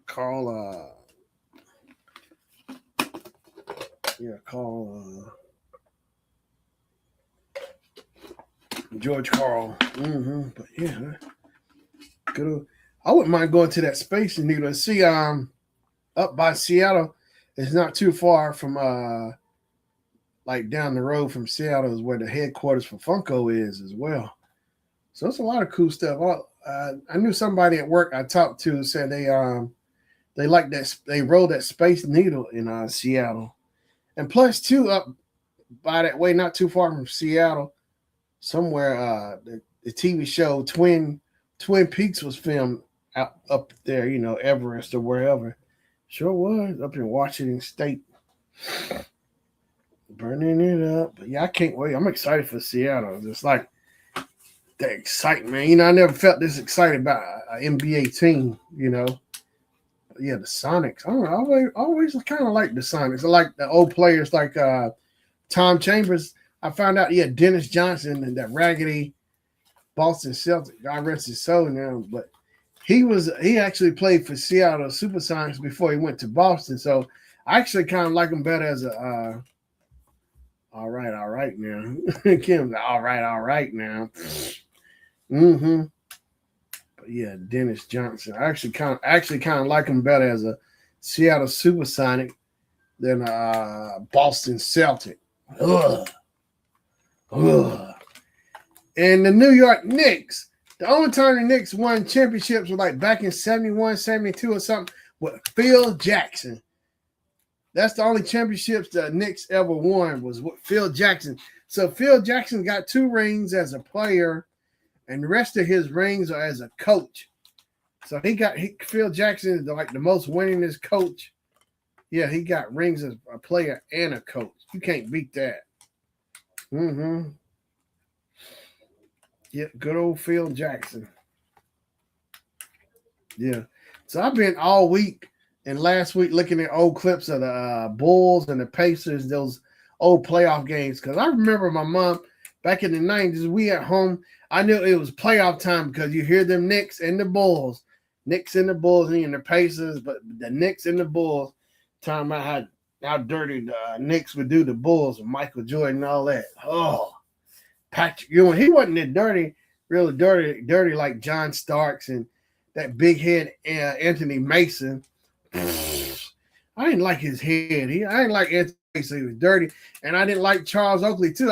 Carl, George Carl. Mm-hmm. But yeah, good. I wouldn't mind going to that Space Needle and see up by Seattle. It's not too far from like down the road from Seattle is where the headquarters for Funko is as well. So it's a lot of cool stuff. I knew somebody at work I talked to said they like that they rolled that Space Needle in Seattle, and plus too up by that way, not too far from Seattle, somewhere the TV show Twin Peaks was filmed out up there, Everest or wherever. Sure was up in Washington State. Burning it up. But yeah, I can't wait. I'm excited for Seattle. Just like the excitement. I never felt this excited about an NBA team, Yeah, the Sonics. I don't know. I always kind of like the Sonics. I like the old players like Tom Chambers. I found out, Dennis Johnson and that raggedy Boston Celtic. God rest his soul now. But he actually played for Seattle Supersonics before he went to Boston. So I actually kind of like him better as a all right now. Kim's all right now. Mm-hmm. But yeah, Dennis Johnson. I actually kind of like him better as a Seattle Supersonic than Boston Celtic. Ugh. And the New York Knicks. The only time the Knicks won championships was like back in 71, 72 or something with Phil Jackson. That's the only championships the Knicks ever won was with Phil Jackson. So Phil Jackson got 2 rings as a player, and the rest of his rings are as a coach. So Phil Jackson is like the most winningest coach. Yeah, he got rings as a player and a coach. You can't beat that. Mm-hmm. Yeah, good old Phil Jackson. Yeah. So I've been all week and last week looking at old clips of the Bulls and the Pacers, those old playoff games. Because I remember my mom back in the 90s, we at home, I knew it was playoff time because you hear them Knicks and the Bulls. Knicks and the Bulls and the Pacers, but the Knicks and the Bulls talking about how dirty the Knicks would do the Bulls with Michael Jordan and all that. Oh, Patrick Ewing, he wasn't that dirty, really dirty like John Starks and that big head Anthony Mason. I didn't like his head. I didn't like Anthony Mason. He was dirty. And I didn't like Charles Oakley, too.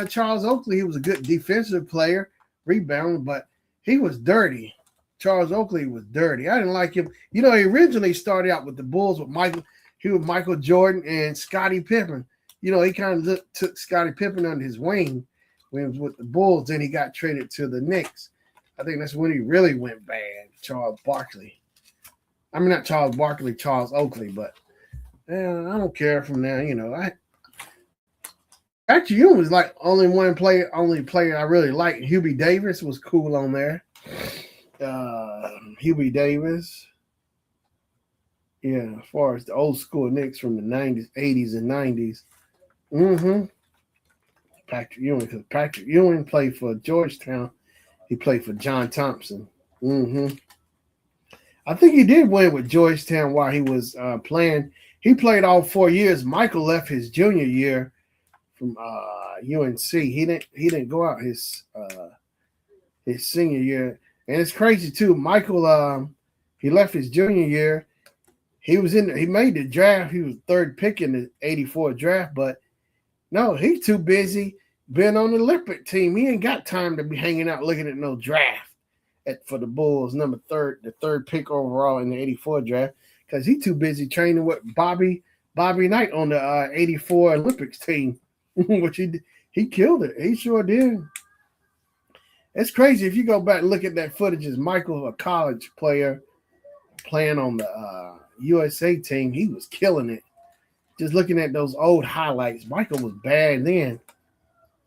Charles Oakley, he was a good defensive player, rebounder, but he was dirty. Charles Oakley was dirty. I didn't like him. He originally started out with the Bulls with Michael Jordan and Scottie Pippen. He kind of took Scottie Pippen under his wing when he was with the Bulls. Then he got traded to the Knicks. I think that's when he really went bad, Charles Barkley. I mean, not Charles Barkley, Charles Oakley, but I don't care from now. Actually, Ewing was like only player I really liked. Hubie Davis was cool on there. Hubie Davis. Yeah, as far as the old school Knicks from the 90s, 80s, and 90s. Mm-hmm. Patrick Ewing, because Patrick Ewing played for Georgetown. He played for John Thompson. Mm-hmm. I think he did win with Georgetown while he was playing. He played all 4 years. Michael left his junior year from UNC. He didn't go out his senior year. And it's crazy too. Michael he left his junior year. He made the draft. He was 3rd pick in the 84 draft, but no, he's too busy being on the Olympic team. He ain't got time to be hanging out looking at no draft for the Bulls, the 3rd pick overall in the 84 draft, because he's too busy training with Bobby Knight on the 84 Olympics team, which he killed it. He sure did. It's crazy if you go back and look at that footage. As Michael, a college player, playing on the USA team, he was killing it. Just looking at those old highlights, Michael was bad then.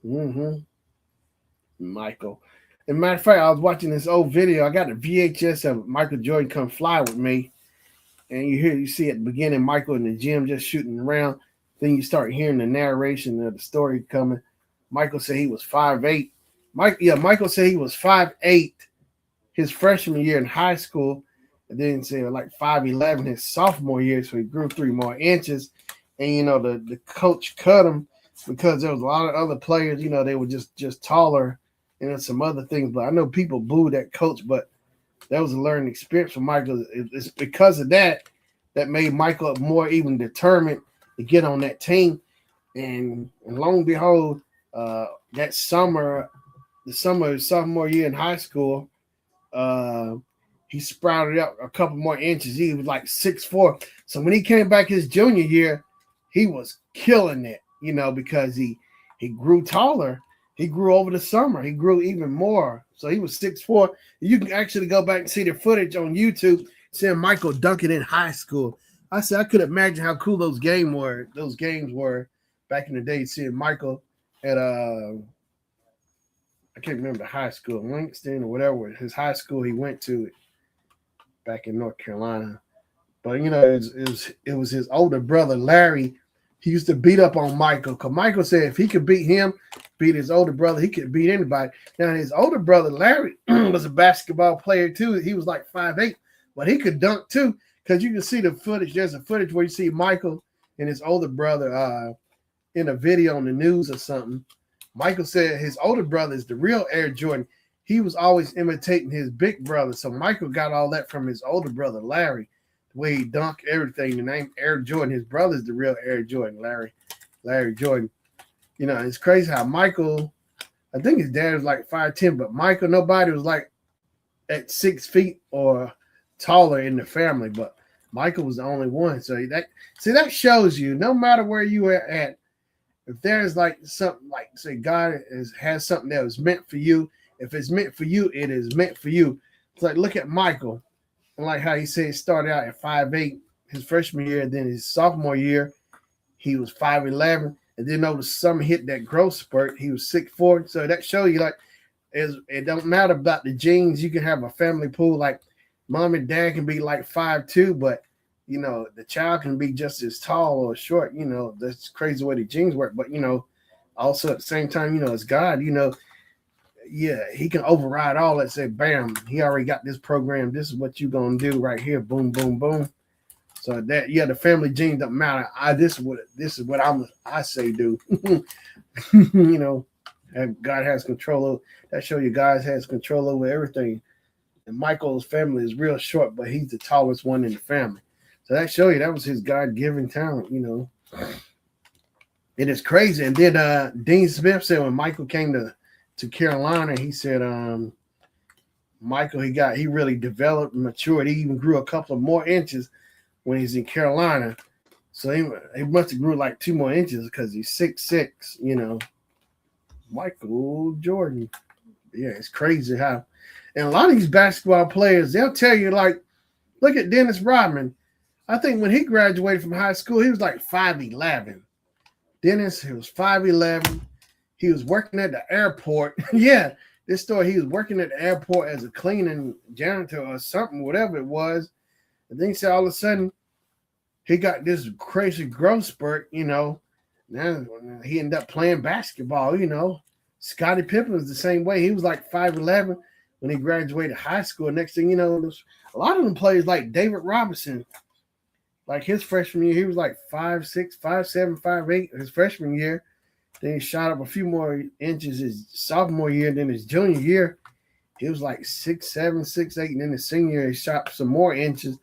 Mm-hmm. Michael. As a matter of fact, I was watching this old video. I got a VHS of Michael Jordan Come Fly With Me. and you see at the beginning Michael in the gym just shooting around. Then you start hearing the narration of the story coming. Michael said he was 5'8". Michael said he was 5'8" his freshman year in high school, and then say like 5'11" his sophomore year, so he grew 3 more inches. And the coach cut him because there was a lot of other players, they were just taller and some other things. But I know people booed that coach, but that was a learning experience for Michael. It's because of that made Michael more even determined to get on that team. And lo and behold, that summer, the summer of his sophomore year in high school, he sprouted up a couple more inches. He was like 6'4". So when he came back his junior year, he was killing it, because he grew taller. He grew over the summer. He grew even more. So he was 6'4". You can actually go back and see the footage on YouTube, seeing Michael dunking in high school. I said I could imagine how cool those games were back in the day, seeing Michael at I can't remember the high school, Langston or whatever, his high school he went to back in North Carolina. But it was his older brother Larry. He used to beat up on Michael because Michael said if he could beat his older brother, he could beat anybody. Now his older brother Larry was a basketball player too. He was like 5'8", but he could dunk too. Because you can see the footage. There's a footage where you see Michael and his older brother in a video on the news or something. Michael said his older brother is the real Air Jordan. He was always imitating his big brother. So Michael got all that from his older brother, Larry. The way he dunked everything. The name Air Jordan. His brother's the real Air Jordan, Larry Jordan. It's crazy how Michael, I think his dad was like 5'10", but Michael, nobody was like at 6 feet or taller in the family, but Michael was the only one. So that shows you no matter where you are at, if there's like something like say God has something that was meant for you, if it's meant for you, it is meant for you. It's like look at Michael, and like how he said he started out at 5'8" his freshman year, and then his sophomore year he was 5'11", and then over the summer hit that growth spurt, he was 6'4". So that shows you like it don't matter about the genes. You can have a family pool like mom and dad can be like 5'2", but the child can be just as tall or short. That's crazy the way the genes work. But also at the same time, it's God. He can override all that. Say, bam, he already got this program. This is what you're gonna do right here. Boom, boom, boom. So that the family genes don't matter. This is what I say do. And God has control over that. Show you God has control over everything. And Michael's family is real short, but he's the tallest one in the family. So that show you that was his God-given talent, It is crazy. And then Dean Smith said when Michael came to Carolina, he said Michael, he really developed and matured. He even grew a couple of more inches when he's in Carolina. So he must have grew like 2 more inches because he's 6'6", Michael Jordan. Yeah, it's crazy how. And a lot of these basketball players, they'll tell you, like, look at Dennis Rodman. I think when he graduated from high school, he was like 5'11". Dennis, he was 5'11". He was working at the airport. Yeah, this story, he was working at the airport as a cleaning janitor or something, whatever it was. And then he said all of a sudden, he got this crazy growth spurt, Now he ended up playing basketball, Scottie Pippen was the same way. He was like 5'11". When he graduated high school. Next thing you know, a lot of them players like David Robinson, like his freshman year, he was like 5'6", 5'7", 5'8" his freshman year. Then he shot up a few more inches his sophomore year. Then his junior year, he was like 6'7", 6'8", and then his senior year, he shot up some more inches.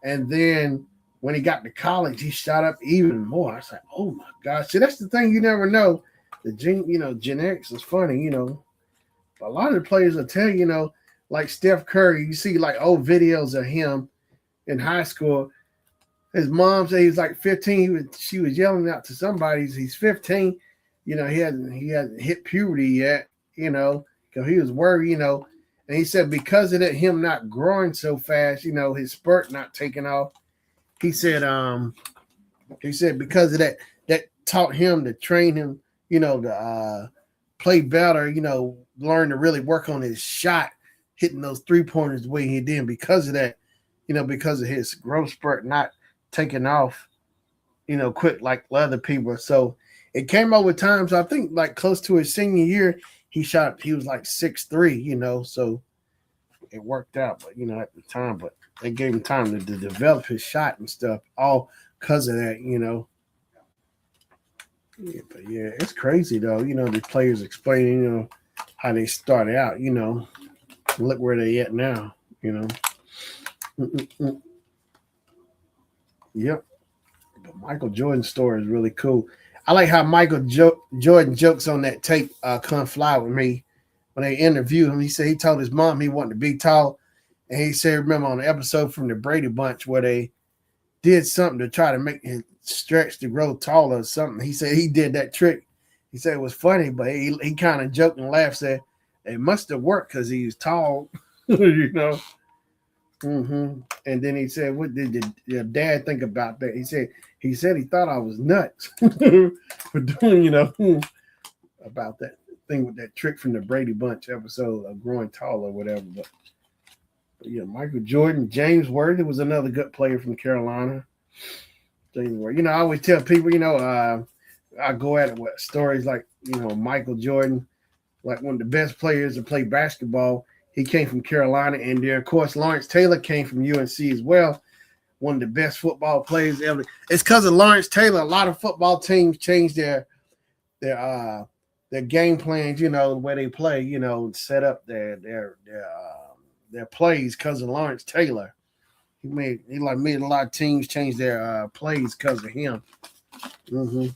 And then when he got to college, he shot up even more. I was like, oh my gosh. See, that's the thing you never know. The genetics is funny, A lot of the players will tell you, like Steph Curry, you see like old videos of him in high school. His mom said he was like 15. She was yelling out to somebody. He's 15. He hasn't hit puberty yet, because he was worried, And he said because of that, him not growing so fast, his spurt not taking off. He said because of that taught him to train him, to play better, learn to really work on his shot, hitting those 3-pointers the way he did. Because of that, because of his growth spurt not taking off, quick like other people. So it came over time. So I think like close to his senior year, he was like 6'3", so it worked out. But at the time, but they gave him time to develop his shot and stuff, all because of that. Yeah, but yeah, it's crazy though. The players explaining, how they started out. Look where they at now. Mm-mm-mm. Yep. But Michael Jordan's story is really cool. I like how Jordan jokes on that tape, "Come Fly With Me." When they interviewed him, he said he told his mom he wanted to be tall. And he said, remember on the episode from the Brady Bunch where they did something to try to make him stretch to grow taller or something. He said he did that trick. He said it was funny, but he kind of joked and laughed, said it must have worked because he's tall, Mm-hmm. And then he said, "What did your dad think about that?" He said he thought I was nuts for doing, about that thing with that trick from the Brady Bunch episode of growing tall or whatever. But yeah, Michael Jordan, James Worthy was another good player from Carolina. James Worthy, I always tell people, I go at it with stories like, Michael Jordan, like one of the best players to play basketball. He came from Carolina, and there, of course, Lawrence Taylor came from UNC as well. One of the best football players ever. It's because of Lawrence Taylor. A lot of football teams changed their game plans, the way they play, set up their plays because of Lawrence Taylor. He made a lot of teams change their plays because of him. Mm-hmm.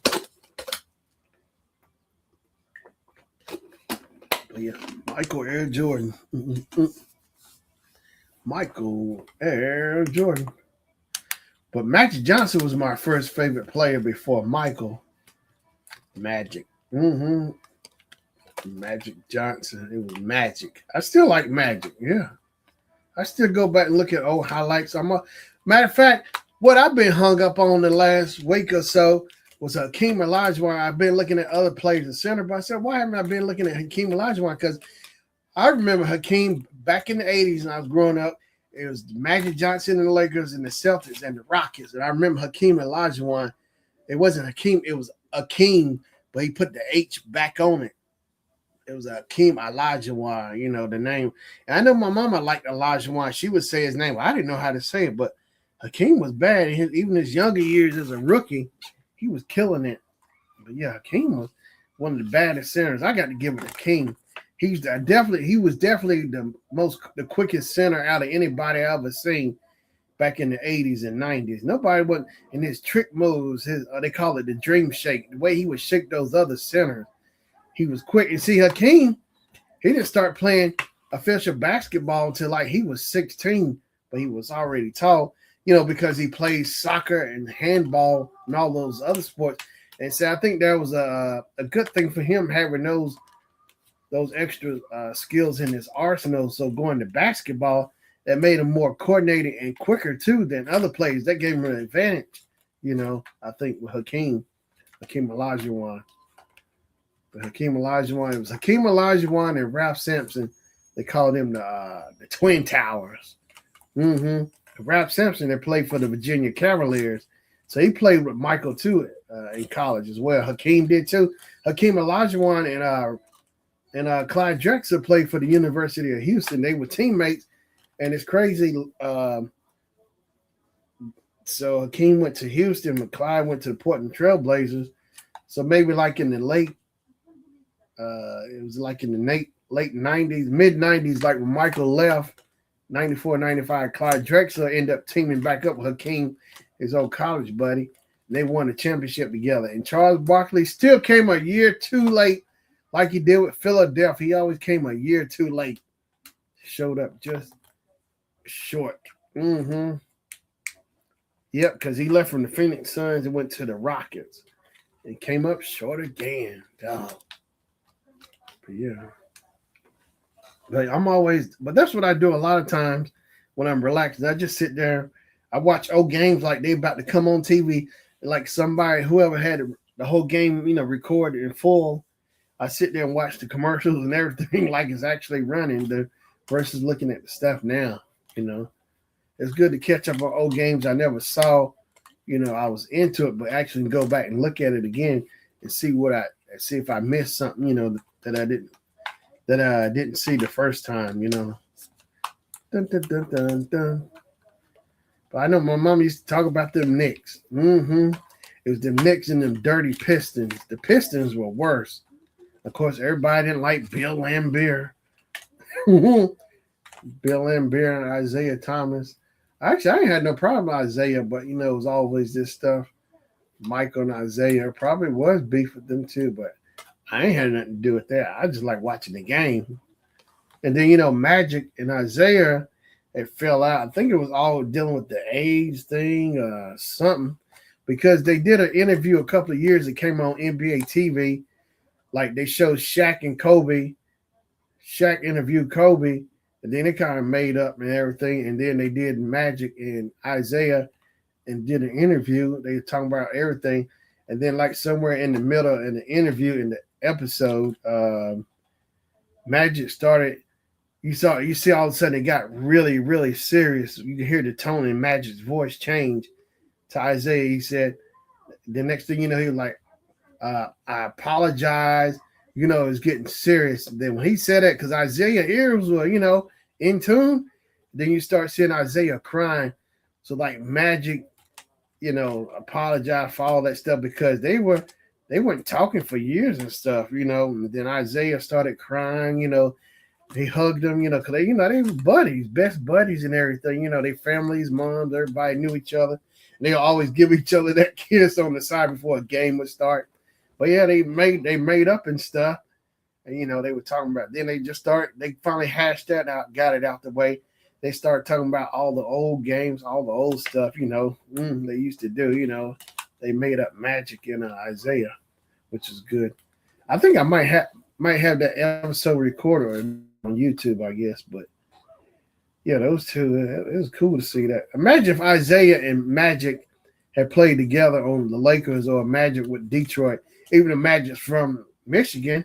Yeah, Michael Air Jordan. Mm-hmm. Michael Air Jordan. But Magic Johnson was my first favorite player before Michael. Magic. Mm-hmm. Magic Johnson. It was Magic. I still like Magic. Yeah. I still go back and look at old highlights. Matter of fact, what I've been hung up on the last week or so was Hakeem Olajuwon. I've been looking at other players in center, but I said, why haven't I been looking at Hakeem Olajuwon? Because I remember Hakeem back in the 80s when I was growing up. It was Magic Johnson and the Lakers and the Celtics and the Rockets. And I remember Hakeem Olajuwon. It wasn't Hakeem. It was Akeem, but he put the H back on it. It was Hakeem Olajuwon, the name. And I know my mama liked Olajuwon. She would say his name. I didn't know how to say it, but Hakeem was bad. Even his younger years as a rookie, he was killing it. But yeah, Hakeem was one of the baddest centers. I got to give it to Hakeem. He was definitely the quickest center out of anybody I ever seen back in the 80s and 90s. Nobody was in his trick moves, they call it the dream shake, the way he would shake those other centers. He was quick. And see, Hakeem, he didn't start playing official basketball until like he was 16, but he was already tall, because he played soccer and handball and all those other sports. And so I think that was a good thing for him having those extra skills in his arsenal. So going to basketball, that made him more coordinated and quicker too than other players. That gave him an advantage, I think with Hakeem Olajuwon. But Hakeem Olajuwon, it was Hakeem Olajuwon and Ralph Sampson. They called him the Twin Towers. Mm-hmm. Ralph Sampson, they played for the Virginia Cavaliers. So he played with Michael too in college as well. Hakeem did too. Hakeem Olajuwon and Clyde Drexler played for the University of Houston. They were teammates, and it's crazy. So Hakeem went to Houston, but Clyde went to the Portland Trail Blazers. So maybe like in the it was like in the late 90s, mid 90s, like when Michael left, 94, 95, Clyde Drexler ended up teaming back up with Hakeem, his old college buddy. And they won the championship together. And Charles Barkley still came a year too late, like he did with Philadelphia. He always came a year too late. Showed up just short. Mm-hmm. Yep, because he left from the Phoenix Suns and went to the Rockets. And came up short again. Dog. But yeah. But that's what I do a lot of times when I'm relaxed. I just sit there. I watch old games like they about to come on TV. Like whoever had the whole game, recorded in full. I sit there and watch the commercials and everything like it's actually running versus looking at the stuff now, And it's good to catch up on old games I never saw. I was into it, but actually go back and look at it again and see if I missed something, that I didn't see the first time. Dun, dun, dun, dun, dun. But I know my mom used to talk about them Knicks. It was them Knicks and them dirty Pistons. The Pistons were worse. Of course, everybody didn't like Bill Laimbeer. Bill Laimbeer and Isaiah Thomas. Actually, I ain't had no problem with Isaiah, but it was always this stuff. Michael and Isaiah probably was beef with them too, but I ain't had nothing to do with that. I just like watching the game. And then, Magic and Isaiah, it fell out. I think it was all dealing with the age thing, something, because they did an interview a couple of years. It came on NBA TV. Like they showed Shaq and Kobe. Shaq interviewed Kobe, and then they kind of made up and everything. And then they did Magic and Isaiah and did an interview. They were talking about everything. And then like somewhere in the middle in the interview in the episode, Magic started. You see all of a sudden it got really, really serious. You can hear the tone in Magic's voice change to Isaiah. He said, the next thing you know, he was like, I apologize. It's getting serious. Then when he said that, because Isaiah ears were, in tune, then you start seeing Isaiah crying. So like Magic, apologize for all that stuff because they weren't talking for years and stuff, And then Isaiah started crying, He hugged them, because they were buddies, best buddies and everything. Their families, moms, everybody knew each other. And they always give each other that kiss on the side before a game would start. But yeah, they made up and stuff. And they were talking about. Then they finally hashed that out, got it out the way. They started talking about all the old games, all the old stuff. They used to do. They made up Magic and Isaiah, which is good. I think I might have that episode recorded on YouTube, I guess. But yeah, those two, it was cool to see that. Imagine if Isaiah and Magic had played together on the Lakers or Magic with Detroit. Even the Magic's from Michigan.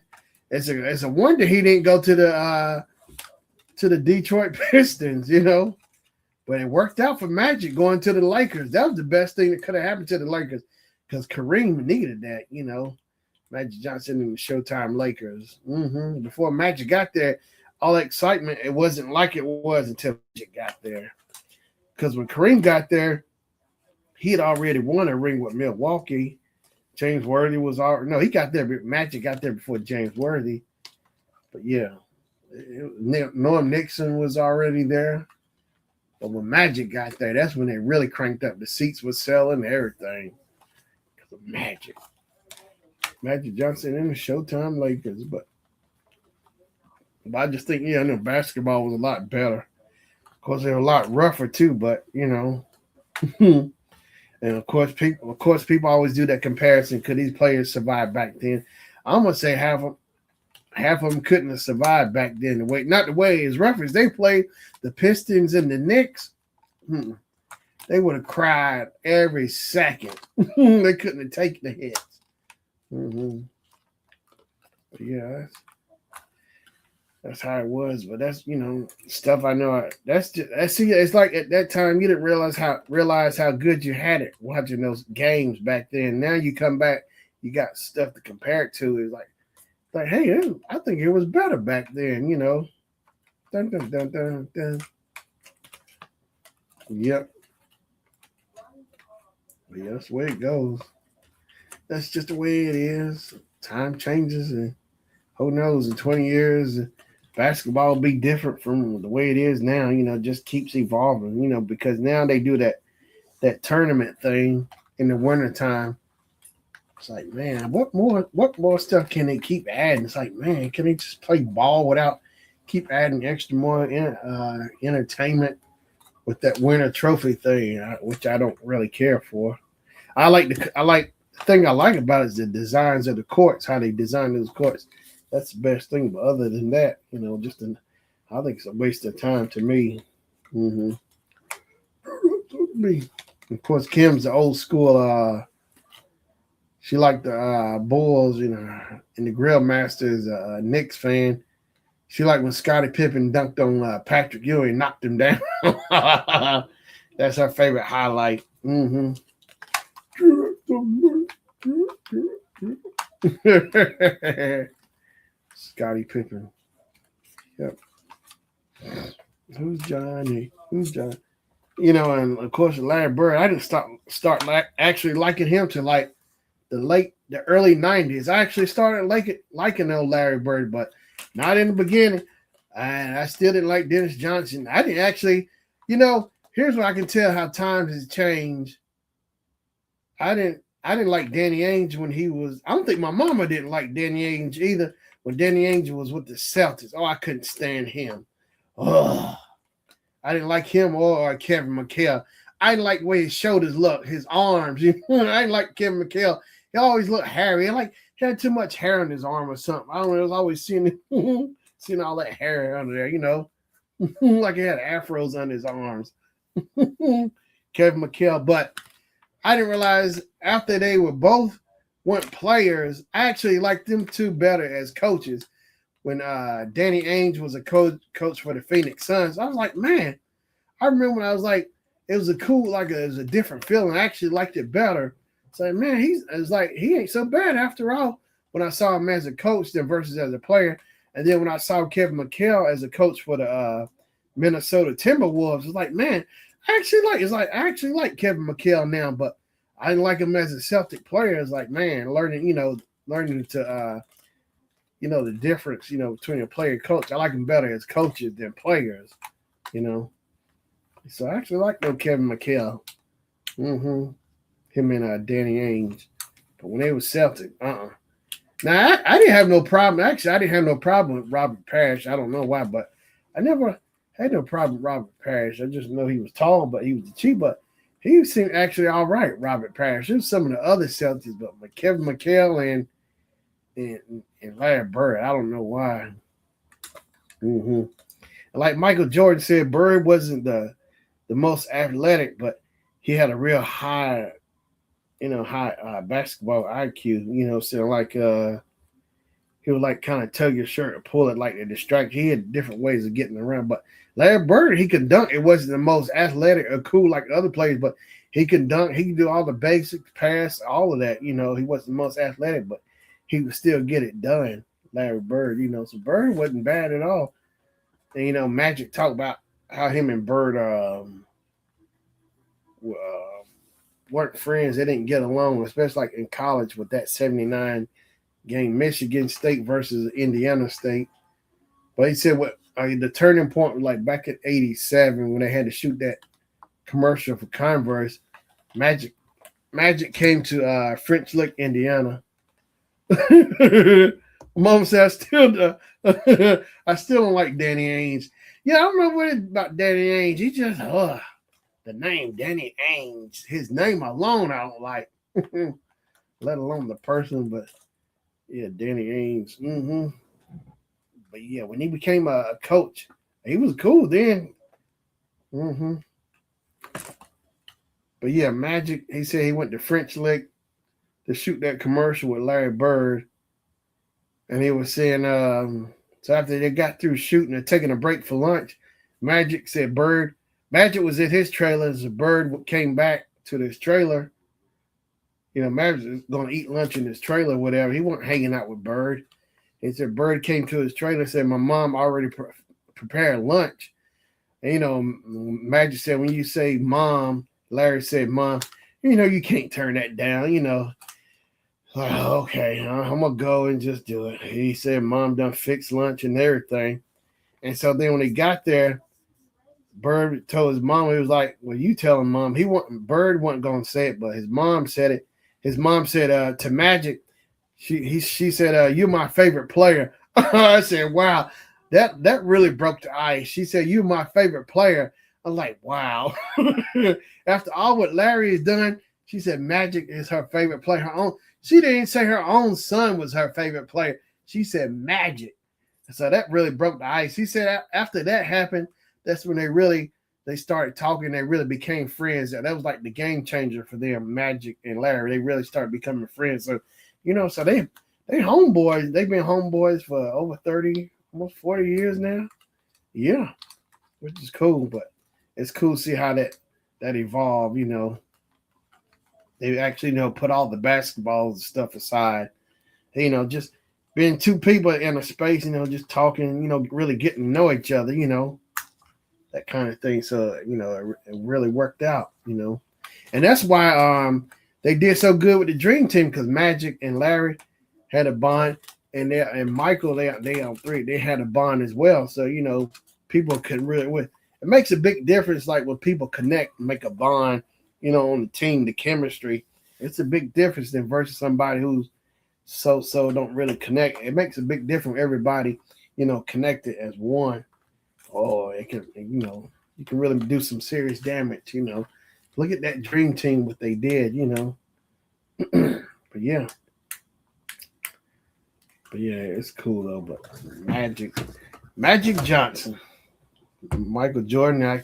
It's a wonder he didn't go to the Detroit Pistons, But it worked out for Magic going to the Lakers. That was the best thing that could have happened to the Lakers because Kareem needed that, Magic Johnson and the Showtime Lakers. Before Magic got there, all the excitement, it wasn't like it was until Magic got there. Because when Kareem got there, he had already won a ring with Milwaukee. James Worthy was already, no, he got there, but Magic got there before James Worthy. But yeah, Norm Nixon was already there. But when Magic got there, that's when they really cranked up. The seats were selling, everything. Because of Magic. Magic Johnson and the Showtime Lakers. But I just think, basketball was a lot better. Of course, they were a lot rougher too, but, And of course, people always do that comparison. Could these players survive back then? I'm gonna say half of them couldn't have survived back then. Not the way as rough as they played the Pistons and the Knicks. They would have cried every second. They couldn't have taken the hits. Yeah, that's how it was. But that's stuff I know. It's like at that time you didn't realize how good you had it watching those games back then. Now you come back, you got stuff to compare it to. It's like hey, I think it was better back then. Dun, dun, dun, dun, dun. Yep. Yeah, that's the way it goes. That's just the way it is. Time changes, and who knows? In 20 years, basketball will be different from the way it is now. Just keeps evolving. Because now they do that tournament thing in the wintertime. It's like, man, what more stuff can they keep adding? It's like, man, can they just play ball without keep adding extra more entertainment with that winter trophy thing, which I don't really care for. The thing I like about it is the designs of the courts, how they design those courts. That's the best thing. But other than that, I think it's a waste of time to me. Of course, Kim's the old school. She liked the Bulls, and the Grill Masters, Knicks fan. She liked when Scottie Pippen dunked on Patrick Ewing, knocked him down. That's her favorite highlight. Mm-hmm. Scottie Pippen. Yep. Who's Johnny? Who's Johnny? And of course Larry Bird. I didn't actually liking him to like the early '90s. I actually started liking old Larry Bird, but not in the beginning. And I still didn't like Dennis Johnson. I didn't actually, here's where I can tell how times has changed. I didn't like Danny Ainge when he was. I don't think my mama didn't like Danny Ainge either when Danny Ainge was with the Celtics. Oh, I couldn't stand him. Oh, I didn't like him or Kevin McHale. I didn't like the way his shoulders looked, his arms. I didn't like Kevin McHale. He always looked hairy. He had too much hair on his arm or something. I don't know. I was always seeing all that hair under there, like he had afros on his arms. Kevin McHale. But I didn't realize after they weren't players, I actually liked them two better as coaches. When Danny Ainge was a coach for the Phoenix Suns, I was like, man, I remember when I was like, it was it was a different feeling. I actually liked it better. It's like, man, he ain't so bad after all. When I saw him as a coach then versus as a player, and then when I saw Kevin McHale as a coach for the Minnesota Timberwolves, it's like, man, I actually like Kevin McHale now, but I didn't like him as a Celtic player. It's like, man, learning to the difference, between a player and coach. I like them better as coaches than players, So I actually like Kevin McHale. Mm-hmm. Him and Danny Ainge. But when they were Celtic, Now, I didn't have no problem. Actually, I didn't have no problem with Robert Parrish. I don't know why, but I never had no problem with Robert Parrish. I just know he was tall, but he was cheap. But he seemed actually all right, Robert Parrish. There's some of the other Celtics, but Kevin McHale and Larry Bird, I don't know why. Mm-hmm. Like Michael Jordan said, Bird wasn't the most athletic, but he had a real high basketball IQ. So like he would like kind of tug your shirt and pull it like to distract. He had different ways of getting around, but Larry Bird, he could dunk. It wasn't the most athletic or cool like the other players, but he could dunk. He could do all the basics, pass, all of that. He wasn't the most athletic, but he would still get it done. Larry Bird, so Bird wasn't bad at all. And Magic talked about how him and Bird weren't friends. They didn't get along, especially like in college with that 79 game Michigan State versus Indiana State. But he said the turning point was like back in '87 when they had to shoot that commercial for Converse. Magic came to French Lick, Indiana. Mom said I still don't like Danny Ainge. Yeah, I don't know what about Danny Ainge. He just the name Danny Ainge. His name alone I don't like. Let alone the person, but yeah, Danny Ainge. Mm-hmm. But yeah, when he became a coach, he was cool then. Mm-hmm. But yeah, Magic, he said he went to French Lick to shoot that commercial with Larry Bird. And he was saying, so after they got through shooting and taking a break for lunch, Magic said Magic was in his trailer as Bird came back to this trailer. Magic was going to eat lunch in his trailer or whatever. He wasn't hanging out with Bird. He said Bird came to his trailer and said, my mom already prepared lunch. And, Magic said, when you say mom, Larry said, mom, you can't turn that down, Okay, I'm going to go and just do it. He said mom done fixed lunch and everything. And so then when he got there, Bird told his mom, he was like, well, you tell him, mom. Bird wasn't going to say it, but his mom said it. His mom said to Magic, she said, you're my favorite player. I said, wow, that really broke the ice. She said, you're my favorite player. I was like, wow. After all what Larry has done, she said Magic is her favorite player. She didn't say her own son was her favorite player. She said Magic. So that really broke the ice. He said after that happened, that's when they started talking. They really became friends. That was like the game changer for them, Magic and Larry. They really started becoming friends. So, so they homeboys. They've been homeboys for over 30, almost 40 years now. Yeah, which is cool. But it's cool to see how that that evolved. They actually put all the basketballs and stuff aside. Just being two people in a space, just talking, really getting to know each other, that kind of thing. So it really worked out, and that's why they did so good with the Dream Team, because Magic and Larry had a bond, and Michael they all three they had a bond as well. So people can really it makes a big difference, like when people connect and make a bond, on the team, the chemistry. It's a big difference than versus somebody who's so don't really connect. It makes a big difference. Everybody, connected as one. Oh, it can, you can really do some serious damage. Look at that Dream Team, what they did. But yeah, it's cool though. But Magic Johnson, Michael Jordan.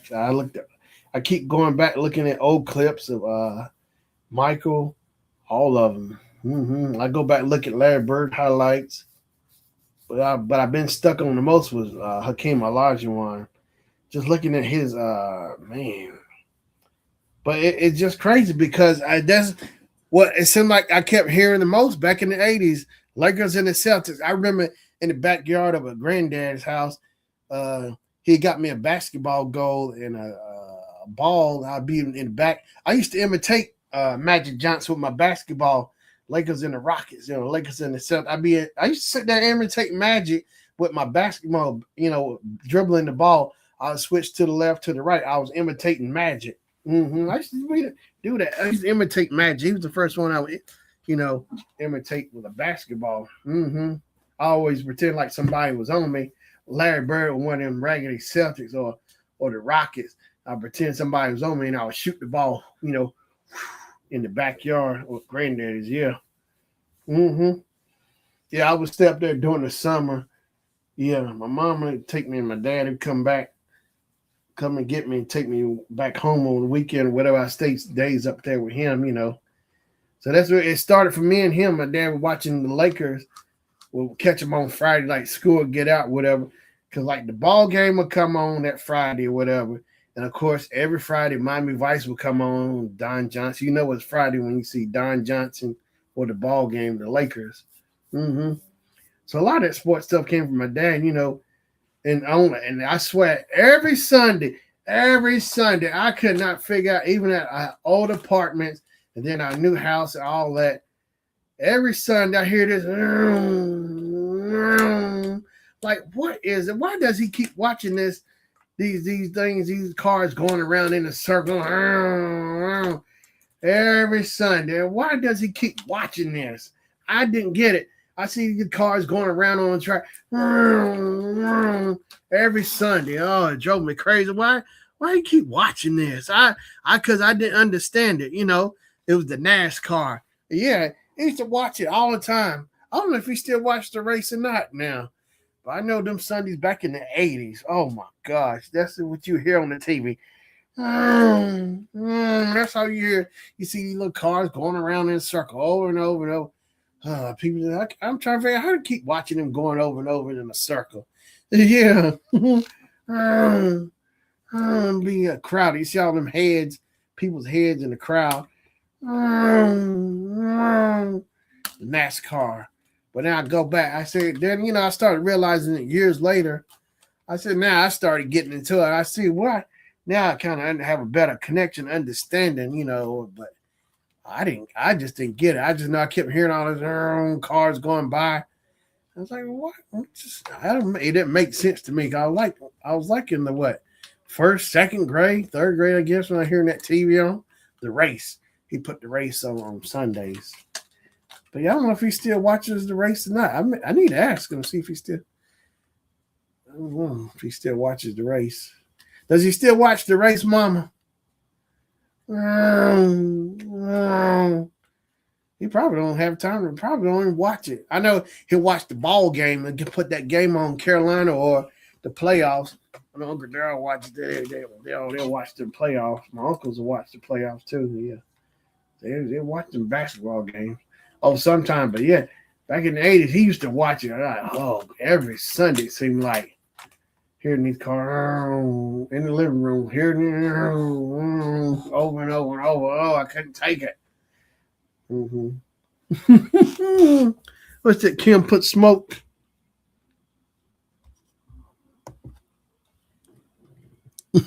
I keep going back looking at old clips of Michael, all of them. I go back and look at Larry Bird highlights, but I've been stuck on the most was Hakeem Olajuwon. Just looking at his man, but it's just crazy because that's what it seemed like I kept hearing the most back in the '80s. Lakers and the Celtics. I remember in the backyard of a granddad's house, he got me a basketball goal and a ball. I'd be in the back. I used to imitate Magic Johnson with my basketball. Lakers and the Rockets, Lakers and the Celtics. I used to sit there and imitate Magic with my basketball, dribbling the ball. I would switch to the left, to the right. I was imitating Magic. I used to do that. I used to imitate Magic. He was the first one I would, imitate with a basketball. I always pretend like somebody was on me. Larry Bird was one of them raggedy Celtics or the Rockets. I pretend somebody was on me and I would shoot the ball, in the backyard with granddaddy's. Yeah. Yeah, I would stay up there during the summer. Yeah, my mom would take me and my dad would come and get me and take me back home on the weekend or whatever. I stayed days up there with him, So that's where it started for me and him. My dad was watching the Lakers. We'll catch them on Friday, like school would get out, whatever. Because like the ball game would come on that Friday or whatever. And of course, every Friday, Miami Vice will come on. Don Johnson, it's Friday when you see Don Johnson or the ball game, the Lakers. So a lot of that sports stuff came from my dad, and I swear every Sunday, I could not figure out, even at our old apartments and then our new house and all that. Every Sunday I hear this, like, what is it? Why does he keep watching this? These things, these cars going around in a circle every Sunday. Why does he keep watching this? I didn't get it. I see the cars going around on the track every Sunday. Oh, it drove me crazy. Why you keep watching this? Because I didn't understand it. It was the NASCAR. Yeah, he used to watch it all the time. I don't know if he still watch the race or not now. But I know them Sundays back in the 80s. Oh, my gosh. That's what you hear on the TV. That's how you hear. You see these little cars going around in a circle over and over and over. People, I'm trying to figure out how to keep watching them going over and over in a circle. Yeah. Being a crowd. You see all them heads, people's heads in the crowd. NASCAR. But then I go back. I said, then, I started realizing it years later. I said, now I started getting into it. I see why. Now I kind of have a better connection, understanding, but I just didn't get it. I just know I kept hearing all those cars going by. I was like, what? It didn't make sense to me. I was like in the first, second grade, third grade, I guess, when I hearing that TV on the race. He put the race on Sundays. But yeah, I don't know if he still watches the race or not. I need to ask him to see if he still. I don't know if he still watches the race. Does he still watch the race, Mama? He probably don't have time to probably don't even watch it. I know he'll watch the ball game and put that game on Carolina or the playoffs. My Uncle Daryl watches they'll watch the playoffs. My uncles will watch the playoffs too. Yeah, they watch them basketball games. Oh, sometime, but yeah, back in the 80s, he used to watch it. Every Sunday it seemed like Hearing these cars in the living room, hearing over and over and over. Oh, I couldn't take it. Mm-hmm. What's that? Kim put smoke.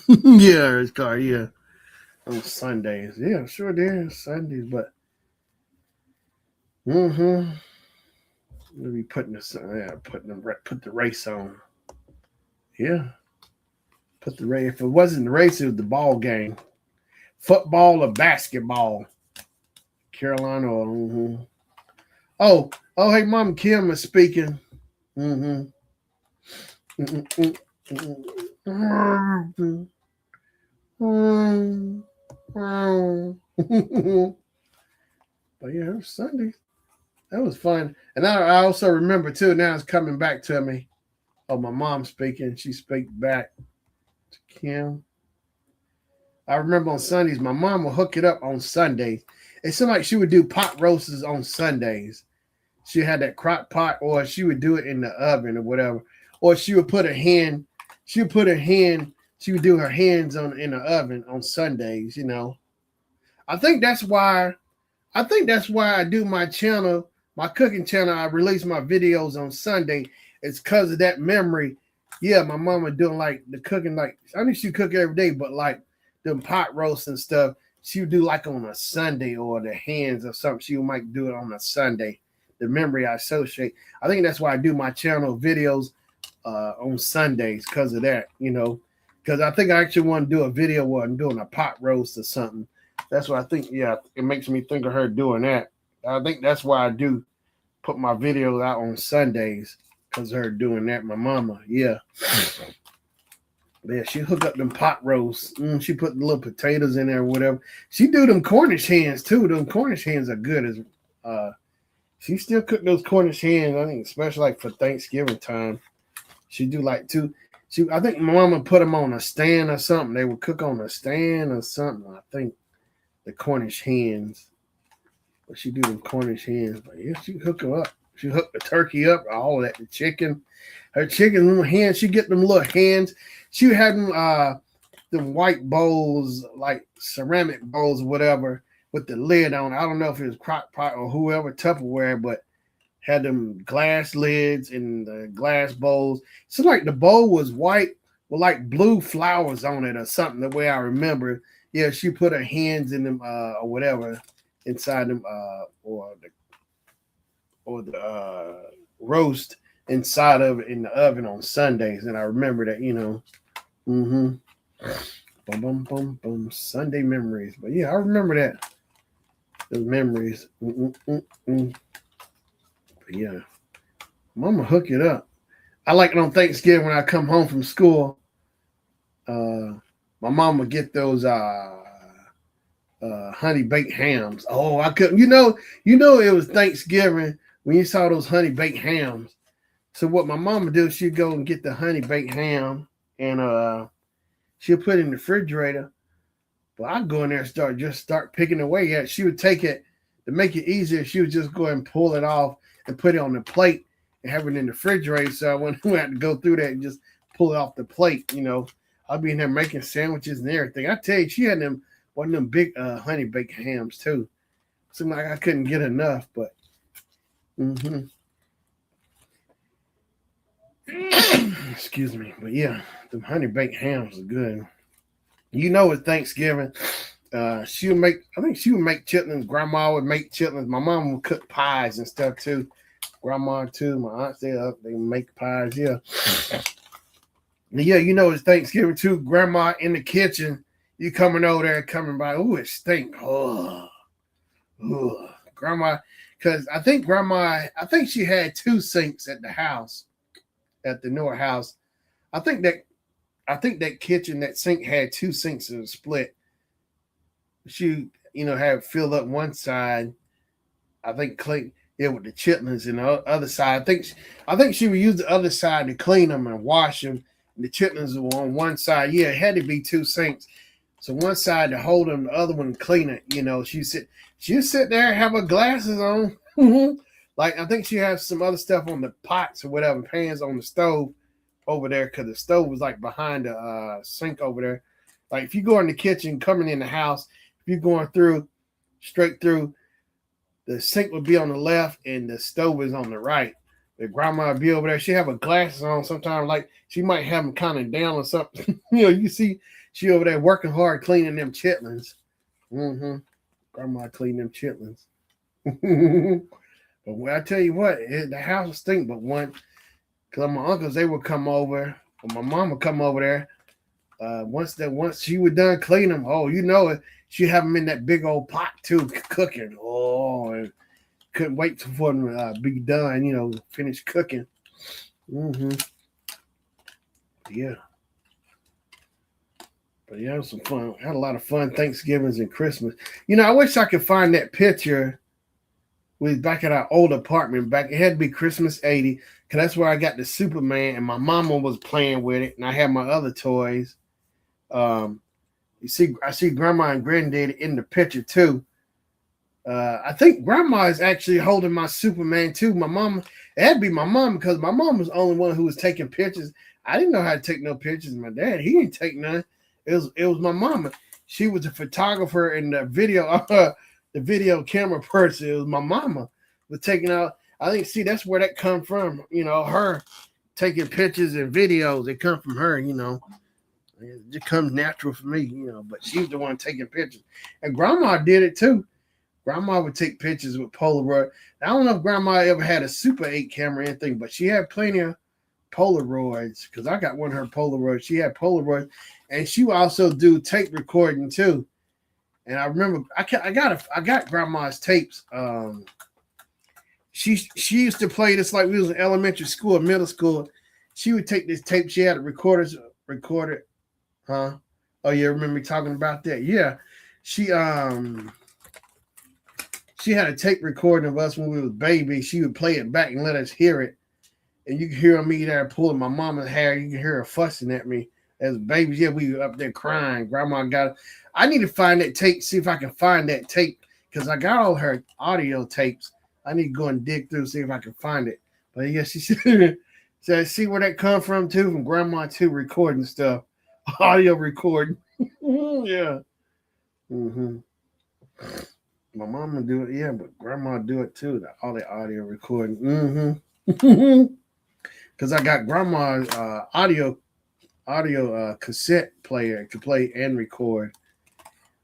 Yeah, his car. Yeah, on Sundays. Yeah, sure did Sundays, but mm-hmm. We'll be put the race on. Yeah, put the race. If it wasn't the race, it was the ball game, football or basketball. Carolina. Mm-hmm. Oh, hey, Mom Kim is speaking. Mm-hmm. But yeah, it was Sunday. That was fun. And I also remember too, now it's coming back to me. Oh, my mom speaking. She speak back to Kim. I remember on Sundays, my mom would hook it up on Sundays. It seemed like she would do pot roasts on Sundays. She had that crock pot, or she would do it in the oven or whatever. Or she would put she would do her hands in the oven on Sundays, you know. I think that's why I do my channel, my cooking channel. I release my videos on Sunday. It's because of that memory. Yeah, my mama doing like the cooking, like I mean she cook every day, but like them pot roasts and stuff, she would do like on a Sunday or the hands or something. She might do it on a Sunday. The memory I associate. I think that's why I do my channel videos on Sundays because of that, you know. Because I think I actually want to do a video where I'm doing a pot roast or something. That's what I think. Yeah, it makes me think of her doing that. I think that's why I do put my videos out on Sundays because of her doing that. My mama, yeah. Yeah, she hook up them pot roasts. She put the little potatoes in there or whatever. She do them Cornish hens too. Them Cornish hens are good as she still cook those Cornish hens, I think, especially like for Thanksgiving time. She do like two. I think my mama put them on a stand or something. They would cook on a stand or something. I think the Cornish hens. But she do them Cornish hens. But yeah, she hook them up. She hooked the turkey up, all of that, the chicken. Her chicken, little hands, she get them little hands. She would have them white bowls, like ceramic bowls or whatever, with the lid on. I don't know if it was crock pot or whoever, Tupperware, but had them glass lids and the glass bowls. It's like the bowl was white with like blue flowers on it or something, the way I remember. Yeah, she put her hands in them or whatever inside them or the roast inside of it in the oven on Sundays. And I remember that, you know. Mm-hmm. Boom, boom, boom, boom. Sunday memories. But yeah, I remember that. Those memories. But yeah. Mama hook it up. I like it on Thanksgiving when I come home from school. My mom would get those honey baked hams. Oh, I couldn't. You know, it was Thanksgiving when you saw those honey baked hams. So what my mom would do, she'd go and get the honey baked ham and she'll put it in the refrigerator. But I'd go in there and start picking away at it. She would take it to make it easier. She would just go ahead and pull it off and put it on the plate and have it in the refrigerator. So I wouldn't have to go through that and just pull it off the plate, you know. I'd be in there making sandwiches and everything. I tell you, she had one of them big honey baked hams too. Seemed like I couldn't get enough, but excuse me. But yeah, the honey baked hams are good. You know, it's Thanksgiving. I think she would make chitlins. Grandma would make chitlins. My mom would cook pies and stuff too. Grandma too. My aunts, they make pies. Yeah. Yeah, you know, it's Thanksgiving too. Grandma in the kitchen. You coming over there, coming by. Ooh, it stink. Oh, Grandma. Because I think she had 2 sinks at the house, at the newer house. I think that kitchen, that sink had 2 sinks that were split. She, had filled up one side. I think clean with the chitlins, and the other side. I think she would use the other side to clean them and wash them. And the chitlins were on one side. Yeah, it had to be 2 sinks. So one side to hold them, the other one clean it. She'd sit there and have her glasses on. Like I think she has some other stuff on the pots or whatever, pans on the stove. over there because the stove was like behind the sink over there. Like if you go in the kitchen, coming in the house, if you're going through straight through, the sink would be on the left and the stove is on the right. The grandma would be over there. She have her glasses on sometimes, like she might have them kind of down or something. You see she over there working hard cleaning them chitlins. Grandma cleaning them chitlins. But when I tell you what, the house would stink. But because my uncles, they would come over, or my mom would come over there. Once she was done cleaning them, it, she have them in that big old pot too, cooking. And couldn't wait for them to be done, finish cooking. Yeah. But yeah, it was some fun. I had a lot of fun Thanksgivings and Christmas. I wish I could find that picture. We was back at our old apartment. It had to be Christmas 80, because that's where I got the Superman, and my mama was playing with it, and I had my other toys. I see Grandma and Granddaddy in the picture too. I think Grandma is actually holding my Superman too. My mom, it had to be my mom, because my mom was the only one who was taking pictures. I didn't know how to take no pictures. My dad, he didn't take none. It was my mama. She was a photographer and the video camera person. It was my mama was taking out. I think that's where that come from. Her taking pictures and videos. It come from her. It just comes natural for me. But she's the one taking pictures, and Grandma did it too. Grandma would take pictures with Polaroid. I don't know if Grandma ever had a Super 8 camera or anything, but she had plenty of Polaroids, because I got one of her Polaroids. She had Polaroids, and she would also do tape recording too. And I remember I got Grandma's tapes. She used to play this like we was in elementary school, middle school. She would take this tape. She had recorded. Huh? Oh yeah, remember me talking about that? Yeah, she had a tape recording of us when we was babies. She would play it back and let us hear it. And you can hear me there pulling my mama's hair. You can hear her fussing at me as babies. Yeah, we were up there crying. Grandma got it. I need to find that tape, see if I can find that tape, because I got all her audio tapes. I need to go and dig through, see if I can find it. But yeah, she said, see where that come from too, from Grandma too, recording stuff. Audio recording. Yeah. My mama do it, yeah, but Grandma do it too, all the audio recording. Because I got Grandma's audio cassette player to play and record.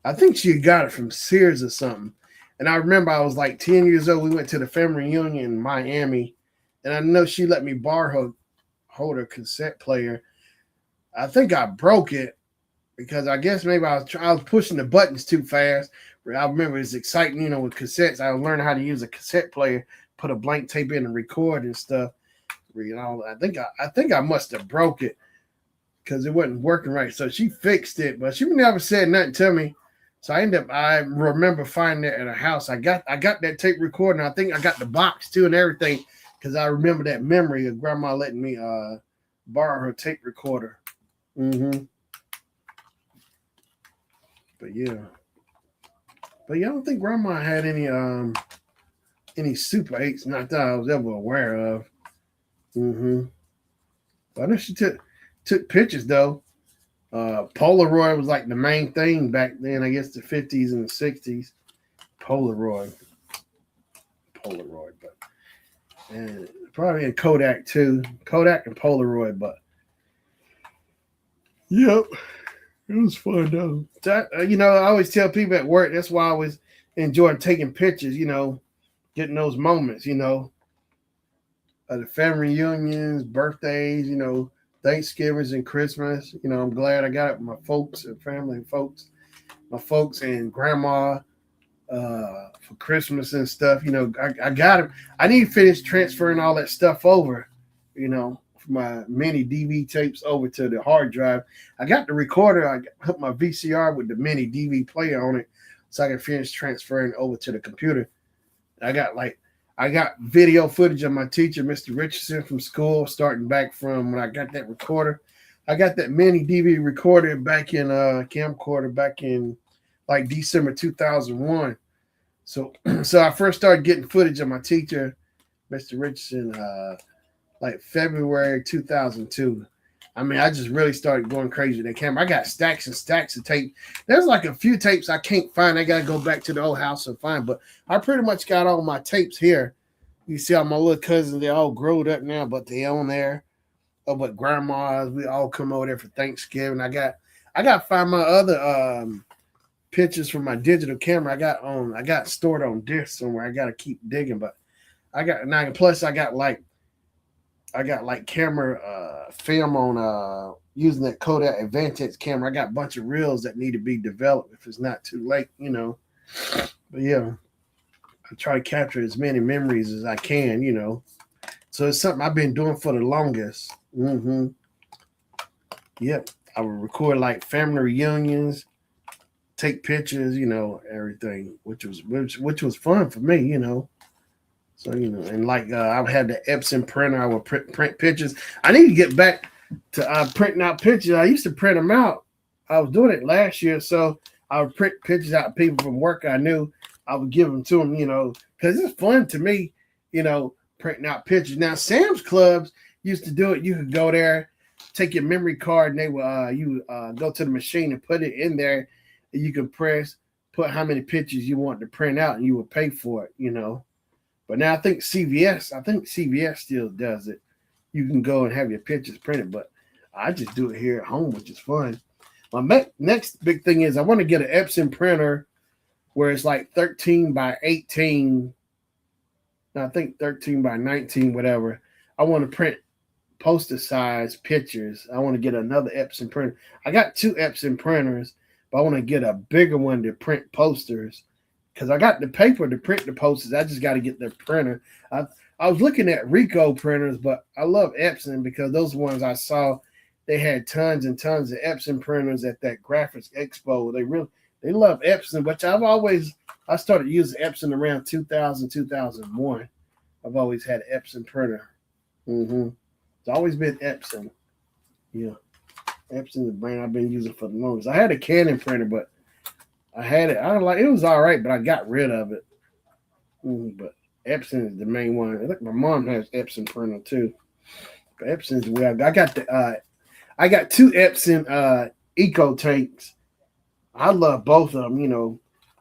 I think she got it from Sears or something. And I remember I was like 10 years old. We went to the family reunion in Miami, and I know she let me borrow her cassette player. I think I broke it because I guess maybe I was pushing the buttons too fast. I remember it was exciting, with cassettes. I was learning how to use a cassette player, put a blank tape in and record and stuff. I think I must have broke it because it wasn't working right. So she fixed it, but she never said nothing to me. So I remember finding it at her house. I got that tape recording. I think I got the box too and everything, because I remember that memory of Grandma letting me borrow her tape recorder. But yeah, I don't think Grandma had any Super 8s, not that I was ever aware of. But I know she took pictures though. Polaroid was like the main thing back then, I guess the 50s and the 60s. Polaroid, but and probably in Kodak too. Kodak and Polaroid, but yep, it was fun though. So, I always tell people at work, that's why I always enjoy taking pictures, getting those moments, of the family reunions, birthdays, Thanksgivings and Christmas. I'm glad I got it with my folks and family and folks, my folks and Grandma for Christmas and stuff. I got it. I need to finish transferring all that stuff over, my mini DV tapes over to the hard drive. I got the recorder. I hooked my VCR with the mini DV player on it so I can finish transferring over to the computer. I got video footage of my teacher, Mr. Richardson, from school, starting back from when I got that recorder. I got that mini DV recorder back in camcorder back in like December 2001. So I first started getting footage of my teacher, Mr. Richardson, like February 2002. I mean, I just really started going crazy with that camera. I got stacks and stacks of tape. There's like a few tapes I can't find. I got to go back to the old house and find. But I pretty much got all my tapes here. You see all my little cousins, they all growed up now, but they on there. Oh, but grandmas, we all come over there for Thanksgiving. I got to find my other pictures from my digital camera. I got stored on disk somewhere. I got to keep digging, but I got now. Plus, I got like camera film on using that Kodak Advantage camera. I got a bunch of reels that need to be developed if it's not too late, you know. But yeah, I try to capture as many memories as I can, you know. So it's something I've been doing for the longest. Yep. I would record like family reunions, take pictures, you know, everything, which was fun for me, you know. So, you know, and like I had the Epson printer. I would print pictures. I need to get back to printing out pictures. I used to print them out. I was doing it last year. So I would print pictures out of people from work I knew. I would give them to them, you know, because it's fun to me, you know, printing out pictures. Now, Sam's Clubs used to do it. You could go there, take your memory card, and they would go to the machine and put it in there. And you can put how many pictures you want to print out, and you would pay for it, you know. But now I think CVS still does it. You can go and have your pictures printed, but I just do it here at home, which is fun. My next big thing is I want to get an Epson printer where it's like 13 by 18. I think 13 by 19, whatever. I want to print poster size pictures. I want to get another Epson printer. I got 2 Epson printers, but I want to get a bigger one to print posters. Because I got the paper to print the posters. I just got to get the printer. I was looking at Ricoh printers, but I love Epson because those ones I saw, they had tons and tons of Epson printers at that graphics expo. They love Epson, which I started using Epson around 2000, 2001. I've always had an Epson printer. It's always been Epson. Yeah. Epson is the brand I've been using for the longest. I had a Canon printer, but I had it. It was all right, but I got rid of it. But Epson is the main one. I think my mom has Epson printer too. But Epson is where I got I got 2 Epson Eco tanks. I love both of them. You know,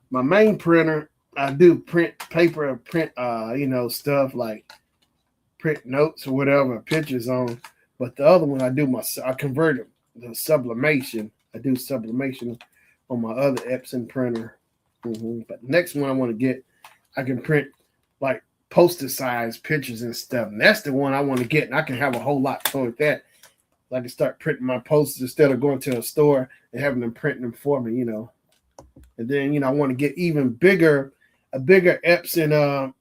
my main printer, I do print paper, print you know, stuff like print notes or whatever, pictures on. But the other one, I convert it to sublimation. I do sublimation on my other Epson printer. But the next one I want to get, I can print like poster size pictures and stuff. And that's the one I want to get. And I can have a whole lot fun with that. I can start printing my posters instead of going to a store and having them print them for me, you know. And then, you know, I want to get a bigger Epson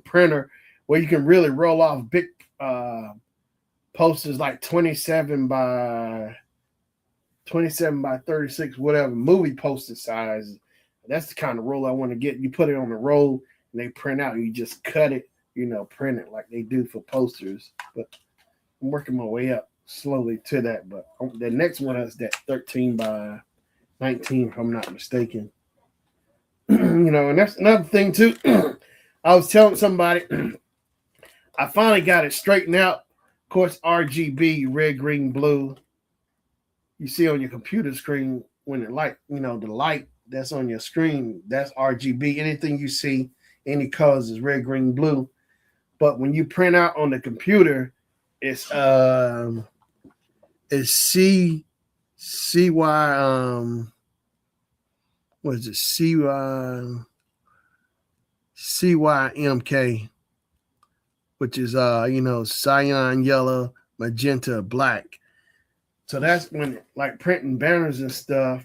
printer where you can really roll off big posters like 27 by 36, whatever, movie poster size. That's the kind of roll I want to get. You put it on the roll and they print out. And you just cut it, you know, print it like they do for posters. But I'm working my way up slowly to that. But the next one is that 13 by 19, if I'm not mistaken. You know, and that's another thing too. I was telling somebody, I finally got it straightened out. Of course, RGB, red, green, blue. You see on your computer screen when the light that's on your screen, that's RGB. Anything you see, any colors is red, green, blue. But when you print out on the computer, it's CYMK, which is you know, cyan, yellow, magenta, black. So that's when, like, printing banners and stuff,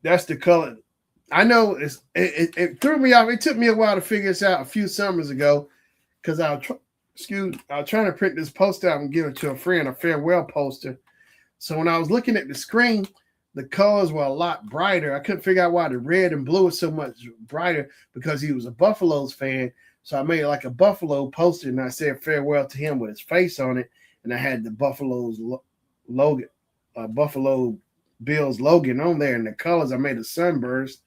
that's the color. I know it threw me off. It took me a while to figure this out a few summers ago because I was trying to print this poster out and give it to a friend, a farewell poster. So when I was looking at the screen, the colors were a lot brighter. I couldn't figure out why the red and blue was so much brighter because he was a Buffaloes fan. So I made like a Buffalo poster and I said farewell to him with his face on it. And I had the Buffaloes logo, Buffalo Bills logo on there. And the colors, I made a sunburst,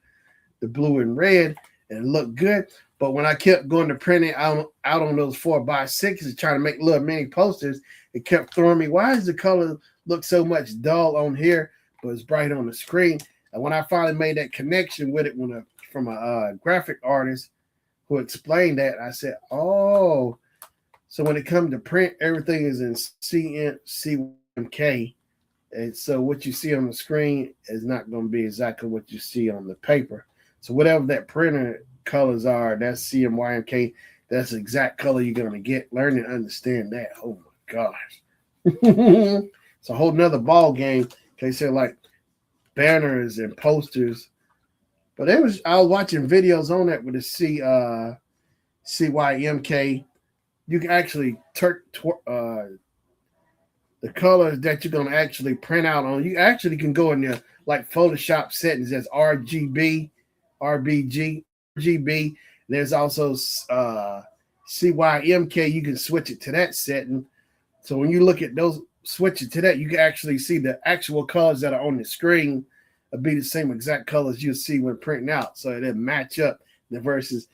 the blue and red, and it looked good. But when I kept going to print it out on those 4x6s, trying to make little mini posters, it kept throwing me. Why does the color look so much dull on here, but it's bright on the screen? And when I finally made that connection with it, from a graphic artist who explained that, I said, "Oh, so when it comes to print, everything is in CMK, and so what you see on the screen is not going to be exactly what you see on the paper. So whatever that printer colors are, that's CMYMK. That's the exact color you're going to get. Learn and understand that. Oh my gosh, it's a whole nother ball game. They say like banners and posters, but I was watching videos on that with the CYMK. You can actually the colors that you're going to actually print out on. You actually can go in there like Photoshop settings as RGB, RBG, RGB. There's also CYMK. You can switch it to that setting. So when you look at those, switch it to that, you can actually see the actual colors that are on the screen will be the same exact colors you'll see when printing out. So it'll match up the versus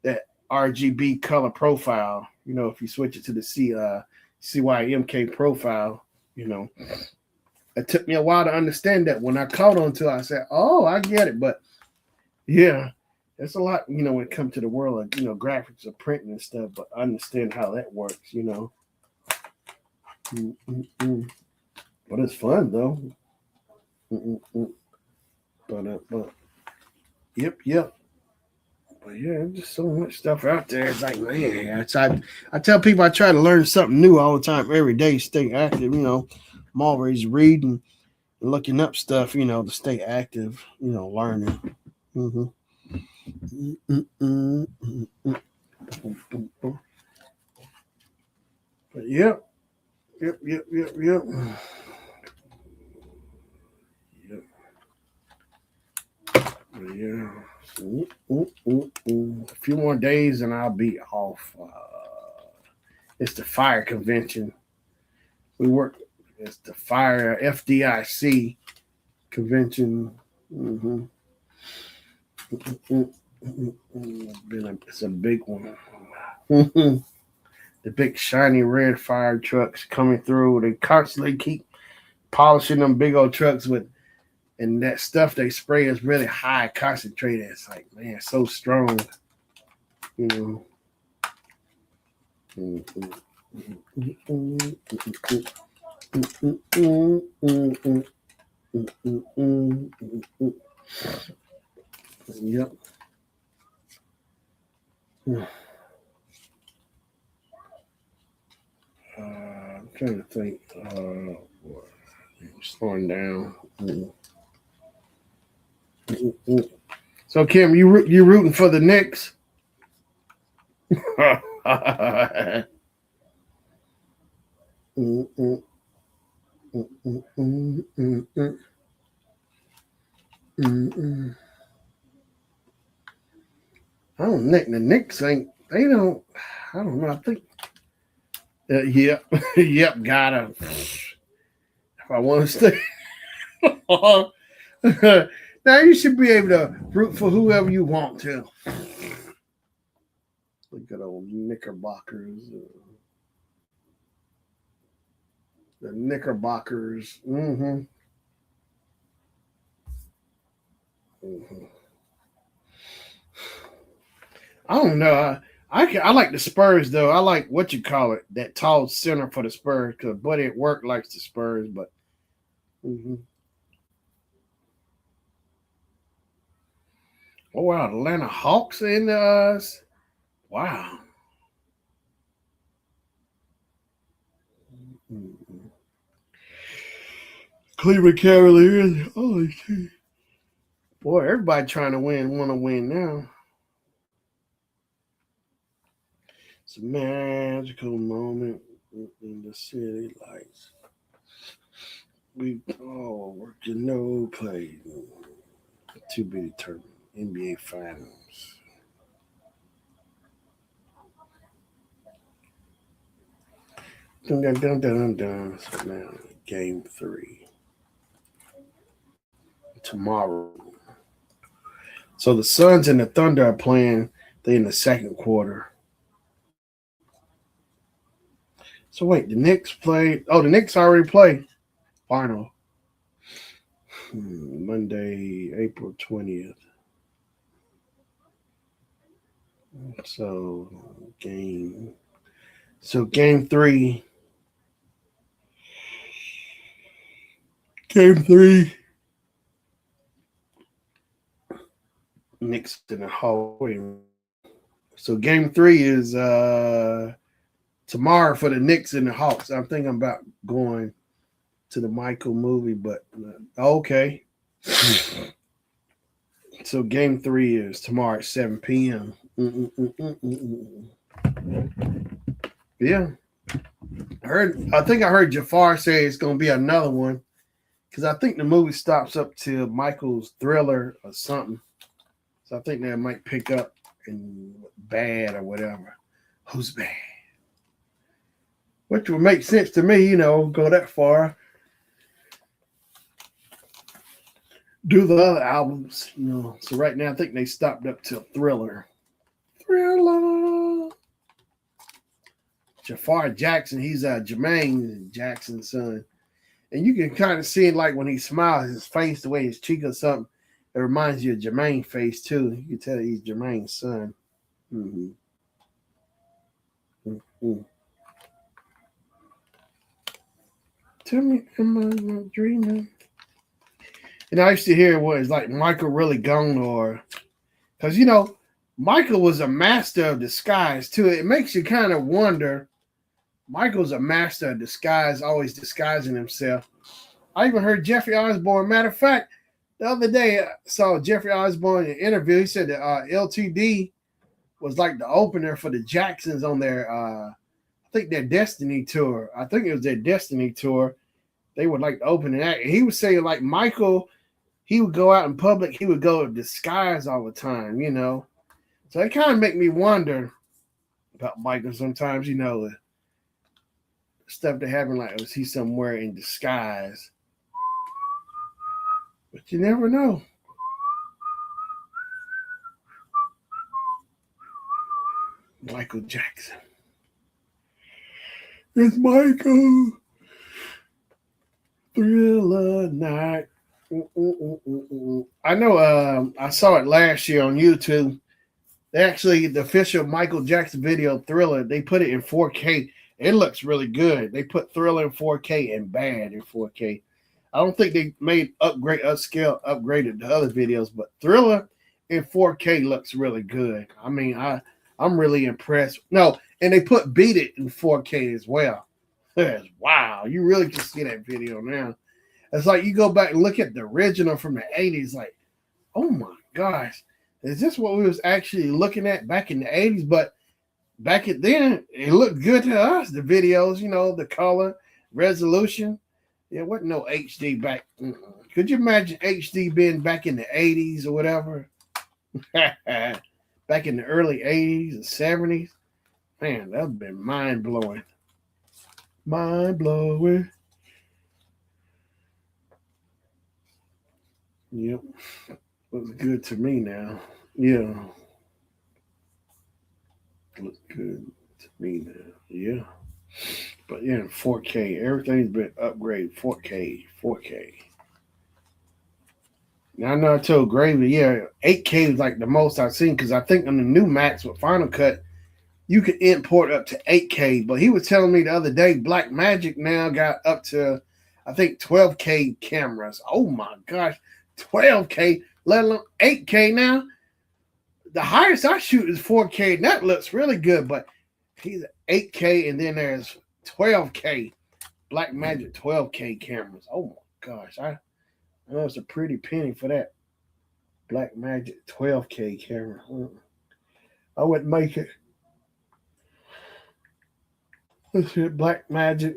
that RGB color profile. You know, if you switch it to the CYMK profile, you know, it took me a while to understand that. When I caught on to it, I said, "Oh, I get it." But yeah, there's a lot, you know, when it comes to the world of, you know, graphics or printing and stuff. But I understand how that works, you know. Mm-mm-mm. But it's fun though. Mm-mm-mm. But yep. But yeah, there's just so much stuff out there. It's like, man, I tell people I try to learn something new all the time, every day, stay active. You know, I'm always reading and looking up stuff, you know, to stay active, you know, learning. Mm-hmm. But yep. Yep. Yeah. A few more days and I'll be off. It's the fire convention. We work. It's the fire FDIC convention. Mm-hmm. It's a big one. The big shiny red fire trucks coming through. They constantly keep polishing them big old trucks with, and that stuff they spray is really high concentrated. It's like, man, so strong, you know. Yep. I'm trying to think. Slowing down. So Kim, you rooting for the Knicks? I don't think the Knicks ain't. They don't. I don't know. I think. Yep. Yep. Gotta. If I want to stay. Now you should be able to root for whoever you want to. Look at old Knickerbockers. The Knickerbockers. Mm-hmm. I don't know. I like the Spurs though. I like what you call it, that tall center for the Spurs, because Buddy at work likes the Spurs. But oh wow, Atlanta Hawks in us. Wow. Mm-hmm. Cleveland Cavaliers. Oh, boy, everybody trying to win, want to win now. It's a magical moment in the city lights. We all working no play. To be determined. NBA Finals. Dun, dun, dun, dun, dun. So now, game 3. Tomorrow. So the Suns and the Thunder are playing. They in the second quarter. So wait, the Knicks played. Oh, the Knicks already played. Final. Monday, April 20th. So game. So game three. Game three. Knicks in the hallway. So game three is tomorrow for the Knicks and the Hawks. I'm thinking about going to the Michael movie, but okay. So game three is tomorrow at 7 p.m. Yeah. I think I heard Jafar say it's gonna be another one. Because I think the movie stops up to Michael's Thriller or something. So I think they might pick up in Bad or whatever. Who's Bad? Which would make sense to me, go that far. Do the other albums, So right now I think they stopped up to Thriller. Thriller. Jafar Jackson, he's Jermaine Jackson's son. And you can kind of see it like when he smiles, his face, the way his cheek or something, it reminds you of Jermaine's face too. You can tell he's Jermaine's son. Mm-hmm. Mm-hmm. Tell me, am I not dreaming? And I used to hear what is like Michael really gone, or because Michael was a master of disguise too. It makes you kind of wonder. Michael's a master of disguise, always disguising himself. I even heard Jeffrey Osborne. Matter of fact, the other day I saw Jeffrey Osborne in an interview. He said that LTD was like the opener for the Jacksons on their, I think their Destiny tour. I think it was their Destiny tour. They would like the opening act. And he was saying like Michael, he would go out in public. He would go in disguise all the time, So it kind of make me wonder about Michael sometimes, stuff that happened, like was he somewhere in disguise? But you never know. Michael Jackson. It's Michael. Thriller night. I know I saw it last year on YouTube. They actually, the official Michael Jackson video Thriller, they put it in 4K. It looks really good. They put Thriller in 4K and Bad in 4K. I don't think they made upgraded the other videos, but Thriller in 4K looks really good. I mean, I'm really impressed. No, and they put Beat It in 4K as well. Wow, you really can see that video now. It's like you go back and look at the original from the 80s, like, oh my gosh, is this what we was actually looking at back in the 80s? But back then, it looked good to us, the videos, the color, resolution. There wasn't no HD back. Could you imagine HD being back in the 80s or whatever? Back in the early 80s and 70s? Man, that would have been mind-blowing. Mind-blowing. Yep. Looks good to me now. Yeah. Looks good to me now. Yeah. But yeah, 4K. Everything's been upgraded. 4K. Now I know I told Gravy, 8K is like the most I've seen because I think on the new Max with Final Cut, you can import up to 8K. But he was telling me the other day, Black Magic now got up to, I think, 12K cameras. Oh my gosh, 12K, let alone 8K now. The highest I shoot is 4K, and that looks really good. But he's 8K, and then there's 12K. Black Magic 12K cameras. Oh my gosh, I know it's a pretty penny for that. Black Magic 12K camera. I wouldn't make it. Let's see, Black Magic.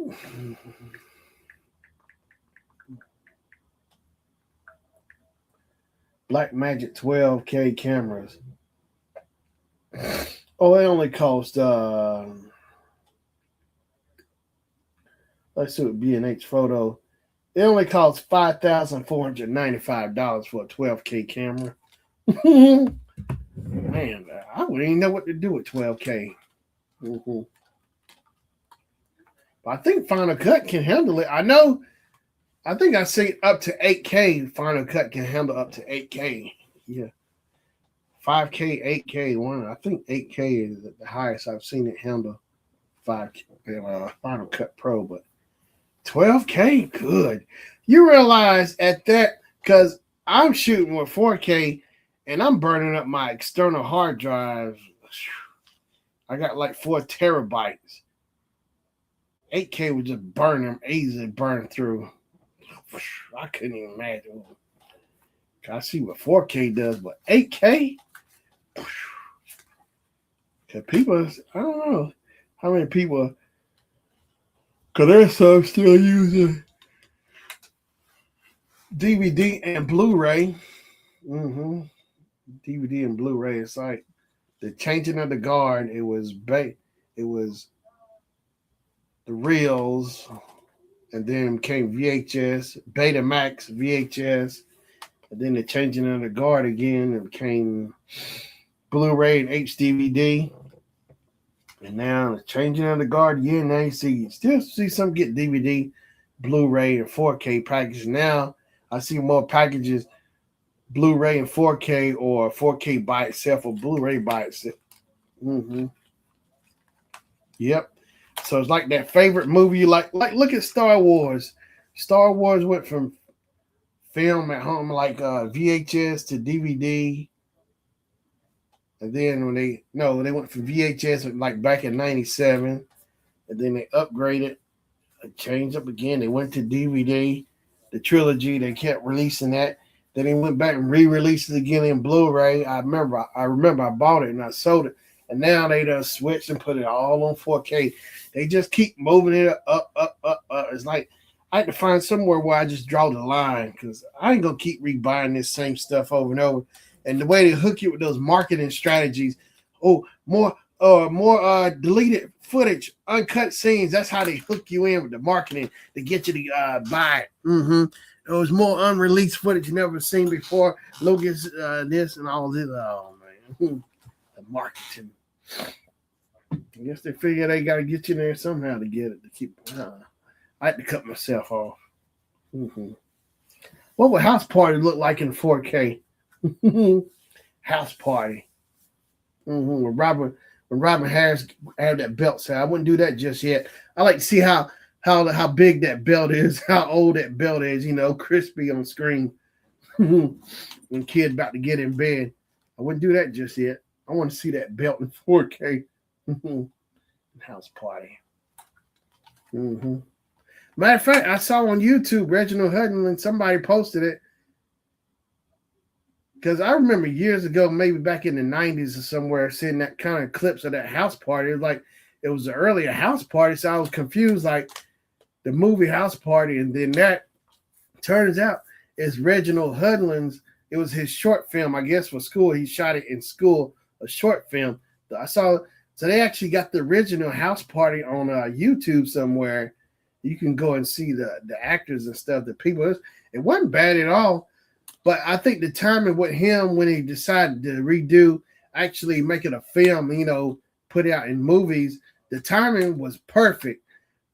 Black Magic 12K cameras. Oh, they only cost let's see what B&H photo. It only costs $5,495 for a 12K camera. Man, I wouldn't even know what to do with 12K. Mm-hmm. But I think Final Cut can handle it. I know. I think I see up to 8K. Final Cut can handle up to 8K. Yeah, 5K, 8K. One. I think 8K is the highest I've seen it handle. 5K Final Cut Pro, but 12K, good. You realize at that, because I'm shooting with 4K and I'm burning up my external hard drives. I got like 4 terabytes. 8K would just burn them, easily burn through. I couldn't even imagine. I see what 4K does, but 8K? People, I don't know how many people, because there's some still using DVD and Blu-ray. DVD and Blu-ray. It's like the changing of the guard. It was the reels, and then came VHS, Betamax, VHS, and then the changing of the guard again. It became Blu-ray and HDVD, and now the changing of the guard again. Now you still see some get DVD, Blu-ray, and 4K packages. Now I see more packages, Blu-ray and 4K, or 4K by itself, or Blu-ray by itself. Yep. So it's like that favorite movie you like look at Star Wars. Star Wars went from film at home, like VHS to DVD. And then they went from VHS like back in 97. And then they upgraded, changed up again. They went to DVD, the trilogy. They kept releasing that. Then they went back and re-released it again in Blu-ray. I remember I bought it and I sold it. And now they done switched and put it all on 4K. They just keep moving it up. It's like I had to find somewhere where I just draw the line, because I ain't going to keep rebuying this same stuff over and over. And the way they hook you with those marketing strategies, more deleted footage, uncut scenes. That's how they hook you in with the marketing to get you to buy it. There was more unreleased footage you never seen before. Look at this and all this. Oh, man. The marketing. I guess they figure they got to get you there somehow to get it. To keep. I had to cut myself off. What would House Party look like in 4K? House Party. When Robin Harris had that belt set, I wouldn't do that just yet. I like to see how big that belt is, how old that belt is. Crispy on screen. When kid about to get in bed, I wouldn't do that just yet. I want to see that belt in 4K. House Party. Matter of fact, I saw on YouTube Reginald Hudlin, somebody posted it. Because I remember years ago, maybe back in the 90s or somewhere, seeing that kind of clips of that house party. It was like it was an earlier house party, so I was confused, like the movie House Party. And then that turns out is Reginald Hudlin's. It was his short film, I guess, for school. He shot it in school, a short film. I saw, so they actually got the original House Party on YouTube somewhere. You can go and see the actors and stuff, the people. It wasn't bad at all. But I think the timing with him when he decided to redo, actually make it a film, put it out in movies, the timing was perfect.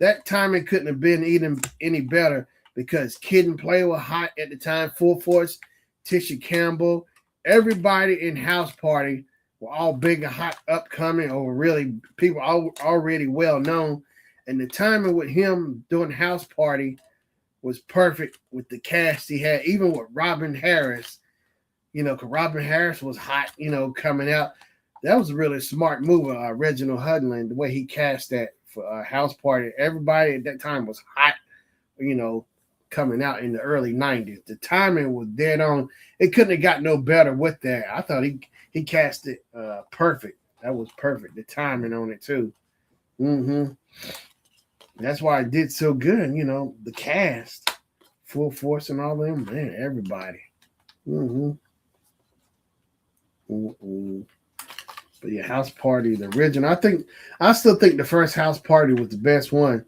That timing couldn't have been even any better, because Kid and Play were hot at the time, Full Force, Tisha Campbell, everybody in House Party were all big and hot, upcoming, or really people already well known. And the timing with him doing House Party was perfect with the cast he had, even with Robin Harris, because Robin Harris was hot, coming out. That was a really smart move, Reginald Hudlin, the way he cast that for a House Party. Everybody at that time was hot, coming out in the early 90s. The timing was dead on. It couldn't have got no better with that. I thought he cast it perfect. That was perfect. The timing on it too. That's why it did so good. The cast, Full Force and all them, man, everybody. But yeah, House Party, the original. I still think the first House Party was the best one,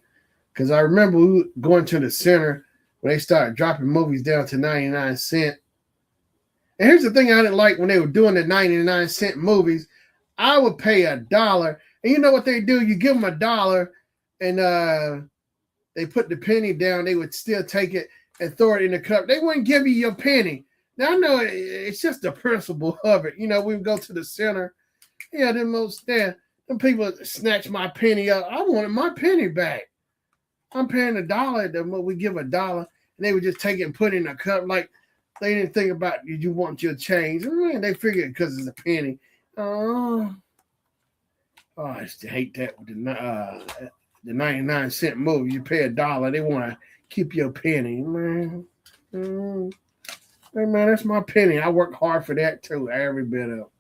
because I remember we were going to the center when they started dropping movies down to 99 cents. And here's the thing I didn't like when they were doing the 99-cent movies. I would pay $1, and you know what they do? You give them $1, and they put the penny down, they would still take it and throw it in the cup. They wouldn't give you your penny. Now I know it's just the principle of it. You know, we would go to the center. Yeah, them people snatch my penny up. I wanted my penny back. I'm paying $1. Then we give $1, and they would just take it and put it in a cup. Like they didn't think about, did you want your change? Man, they figured because it's a penny. Oh, I used to hate that with the 99-cent movie. You pay $1, they want to keep your penny, man. Hey man, that's my penny. I work hard for that too, every bit of.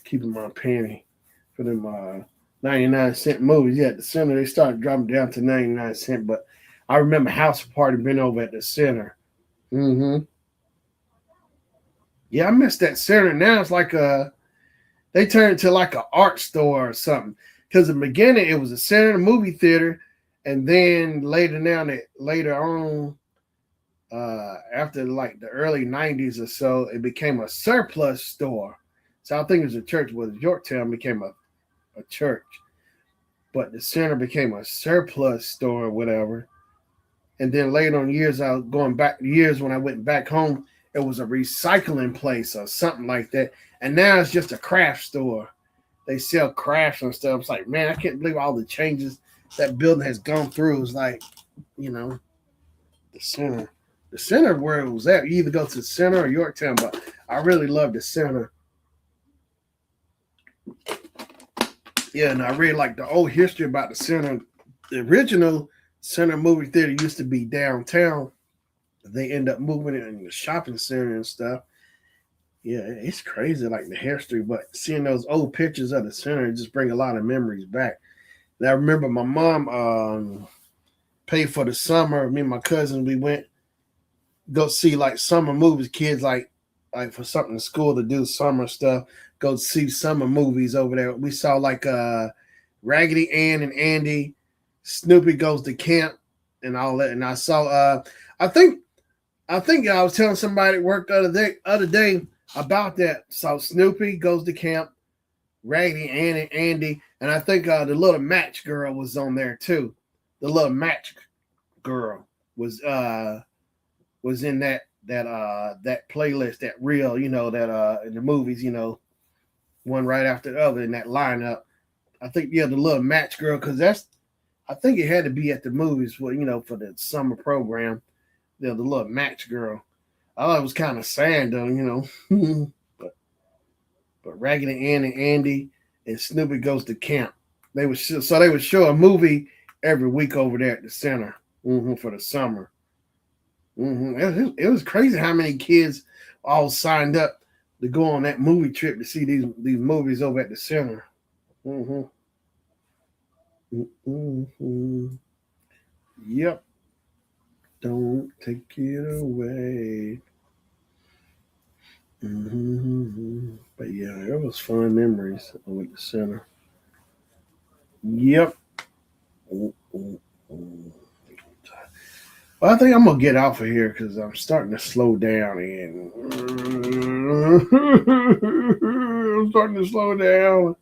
Keeping my penny for them 99-cent movies. Yeah, at the center they started dropping down to 99 cents. But I remember House Party being over at the center. Yeah, I miss that center. Now it's like they turned into like an art store or something. Because in the beginning it was a center, a movie theater, and then later on, after like the early 90s or so, it became a surplus store. So I think it was a church. Well, Yorktown became a church, but the center became a surplus store or whatever. And then later on years when I went back home, it was a recycling place or something like that. And now it's just a craft store. They sell crafts and stuff. It's like, man, I can't believe all the changes that building has gone through. It's like, you know, the center. The center where it was at, you either go to the center or Yorktown, but I really love the center. Yeah, and I really like the old history about the center. The original center movie theater used to be downtown. They end up moving it in the shopping center and stuff. Yeah, it's crazy, like the history. But seeing those old pictures of the center just bring a lot of memories back. And I remember my mom paid for the summer. Me and my cousin, we went go see like summer movies. Kids like for something in school to do summer stuff. Go see summer movies over there. We saw like Raggedy Ann and Andy, Snoopy Goes to Camp, and all that. And I saw I think I was telling somebody at work the other day about that. So Snoopy Goes to Camp, Raggedy Ann and Andy, and I think the little match girl was on there too. The little match girl was in that playlist, that reel, you know, that in the movies, you know, one right after the other in that lineup. I think the little match girl, because I think it had to be at the movies for, you know, for the summer program. The little match girl. I thought it was kind of sad though, you know. but Raggedy Ann and Andy and Snoopy Goes to Camp. They would show a movie every week over there at the center for the summer. It was crazy how many kids all signed up to go on that movie trip to see these movies over at the center. Yep. Don't take it away. But yeah, it was fun memories over at the center. Yep. Well, I think I'm gonna get off of here because I'm starting to slow down again. I'm starting to slow down.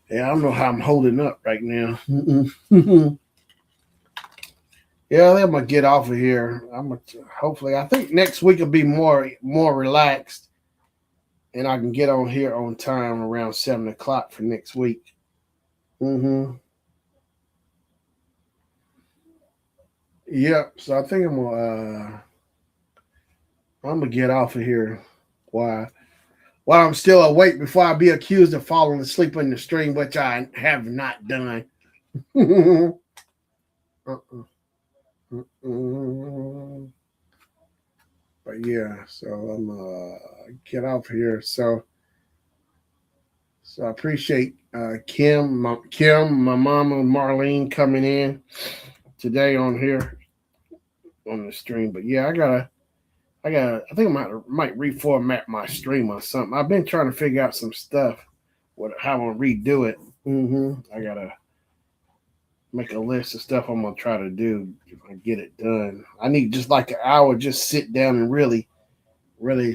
Yeah, I don't know how I'm holding up right now. Yeah, I think I'm gonna get off of here. Hopefully, I think next week will be more relaxed, and I can get on here on time around 7:00 for next week. Yep. So I think I'm gonna get off of here. While I'm still awake before I be accused of falling asleep in the stream, which I have not done. But yeah, so I'm get off here. So I appreciate Kim, my mama, Marlene coming in today on here on the stream. But yeah, I think I might reformat my stream or something. I've been trying to figure out some stuff, how I'm gonna redo it. I gotta make a list of stuff I'm gonna try to do if I get it done. I need just like an hour, just sit down and really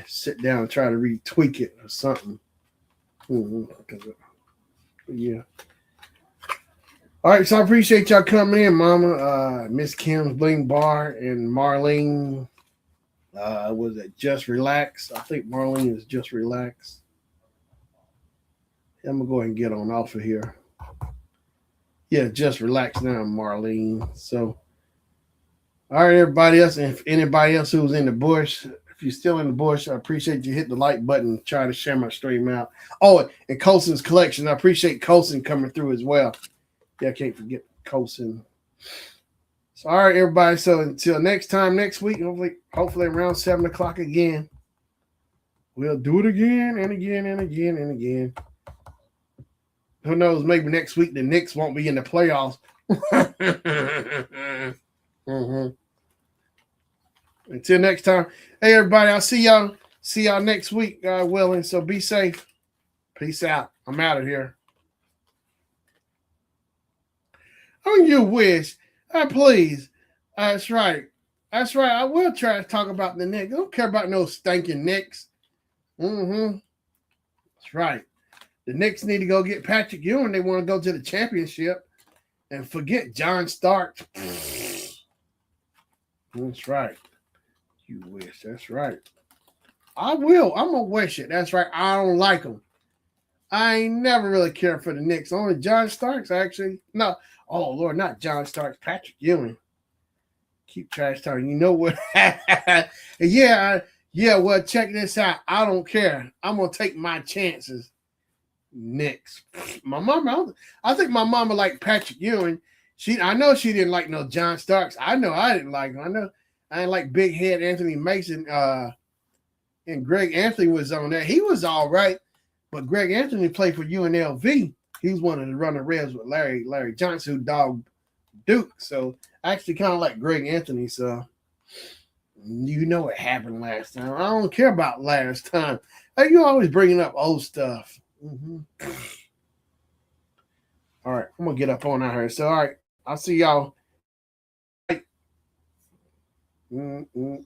sit down and try to retweak it or something. Yeah. All right, so I appreciate y'all coming in, Mama. Miss Kim's Bling Bar and Marlene. Was it Just Relax? I think Marlene is Just Relax. I'm gonna go ahead and get on off of here. Yeah, Just Relax now, Marlene. So, all right, everybody else, and if anybody else who's in the bush, if you're still in the bush, I appreciate you hit the like button, try to share my stream out. Oh, and Colson's collection, I appreciate Colson coming through as well. Yeah, I can't forget Colson. So, all right, everybody. So until next time, next week, hopefully around 7 o'clock again. We'll do it again and again and again and again. Who knows? Maybe next week the Knicks won't be in the playoffs. Mm-hmm. Until next time. Hey, everybody. I'll see y'all. See y'all next week, God willing. So be safe. Peace out. I'm out of here. On your wish. Please. That's right. That's right. I will try to talk about the Knicks. I don't care about no stinking Knicks. Mm-hmm. That's right. The Knicks need to go get Patrick Ewing. They want to go to the championship. And forget John Starks. That's right. You wish. That's right. I will. I'm going to wish it. That's right. I don't like them. I ain't never really cared for the Knicks. Only John Starks, actually. No. Oh, Lord, not John Starks. Patrick Ewing. Keep trash talking. You know what? Yeah, well, check this out. I don't care. I'm going to take my chances. Knicks. My mama, I think my mama liked Patrick Ewing. I know she didn't like no John Starks. I know I didn't like him. I know I didn't like Big Head Anthony Mason. And Greg Anthony was on there. He was all right, but Greg Anthony played for UNLV. He was one of the running Reds with Larry Johnson, who dogged Duke. So I actually kind of like Greg Anthony. So you know what happened last time. I don't care about last time. You always bringing up old stuff. Mm-hmm. All right, I'm gonna get up on out here. So, all right, I'll see y'all. Mm-mm.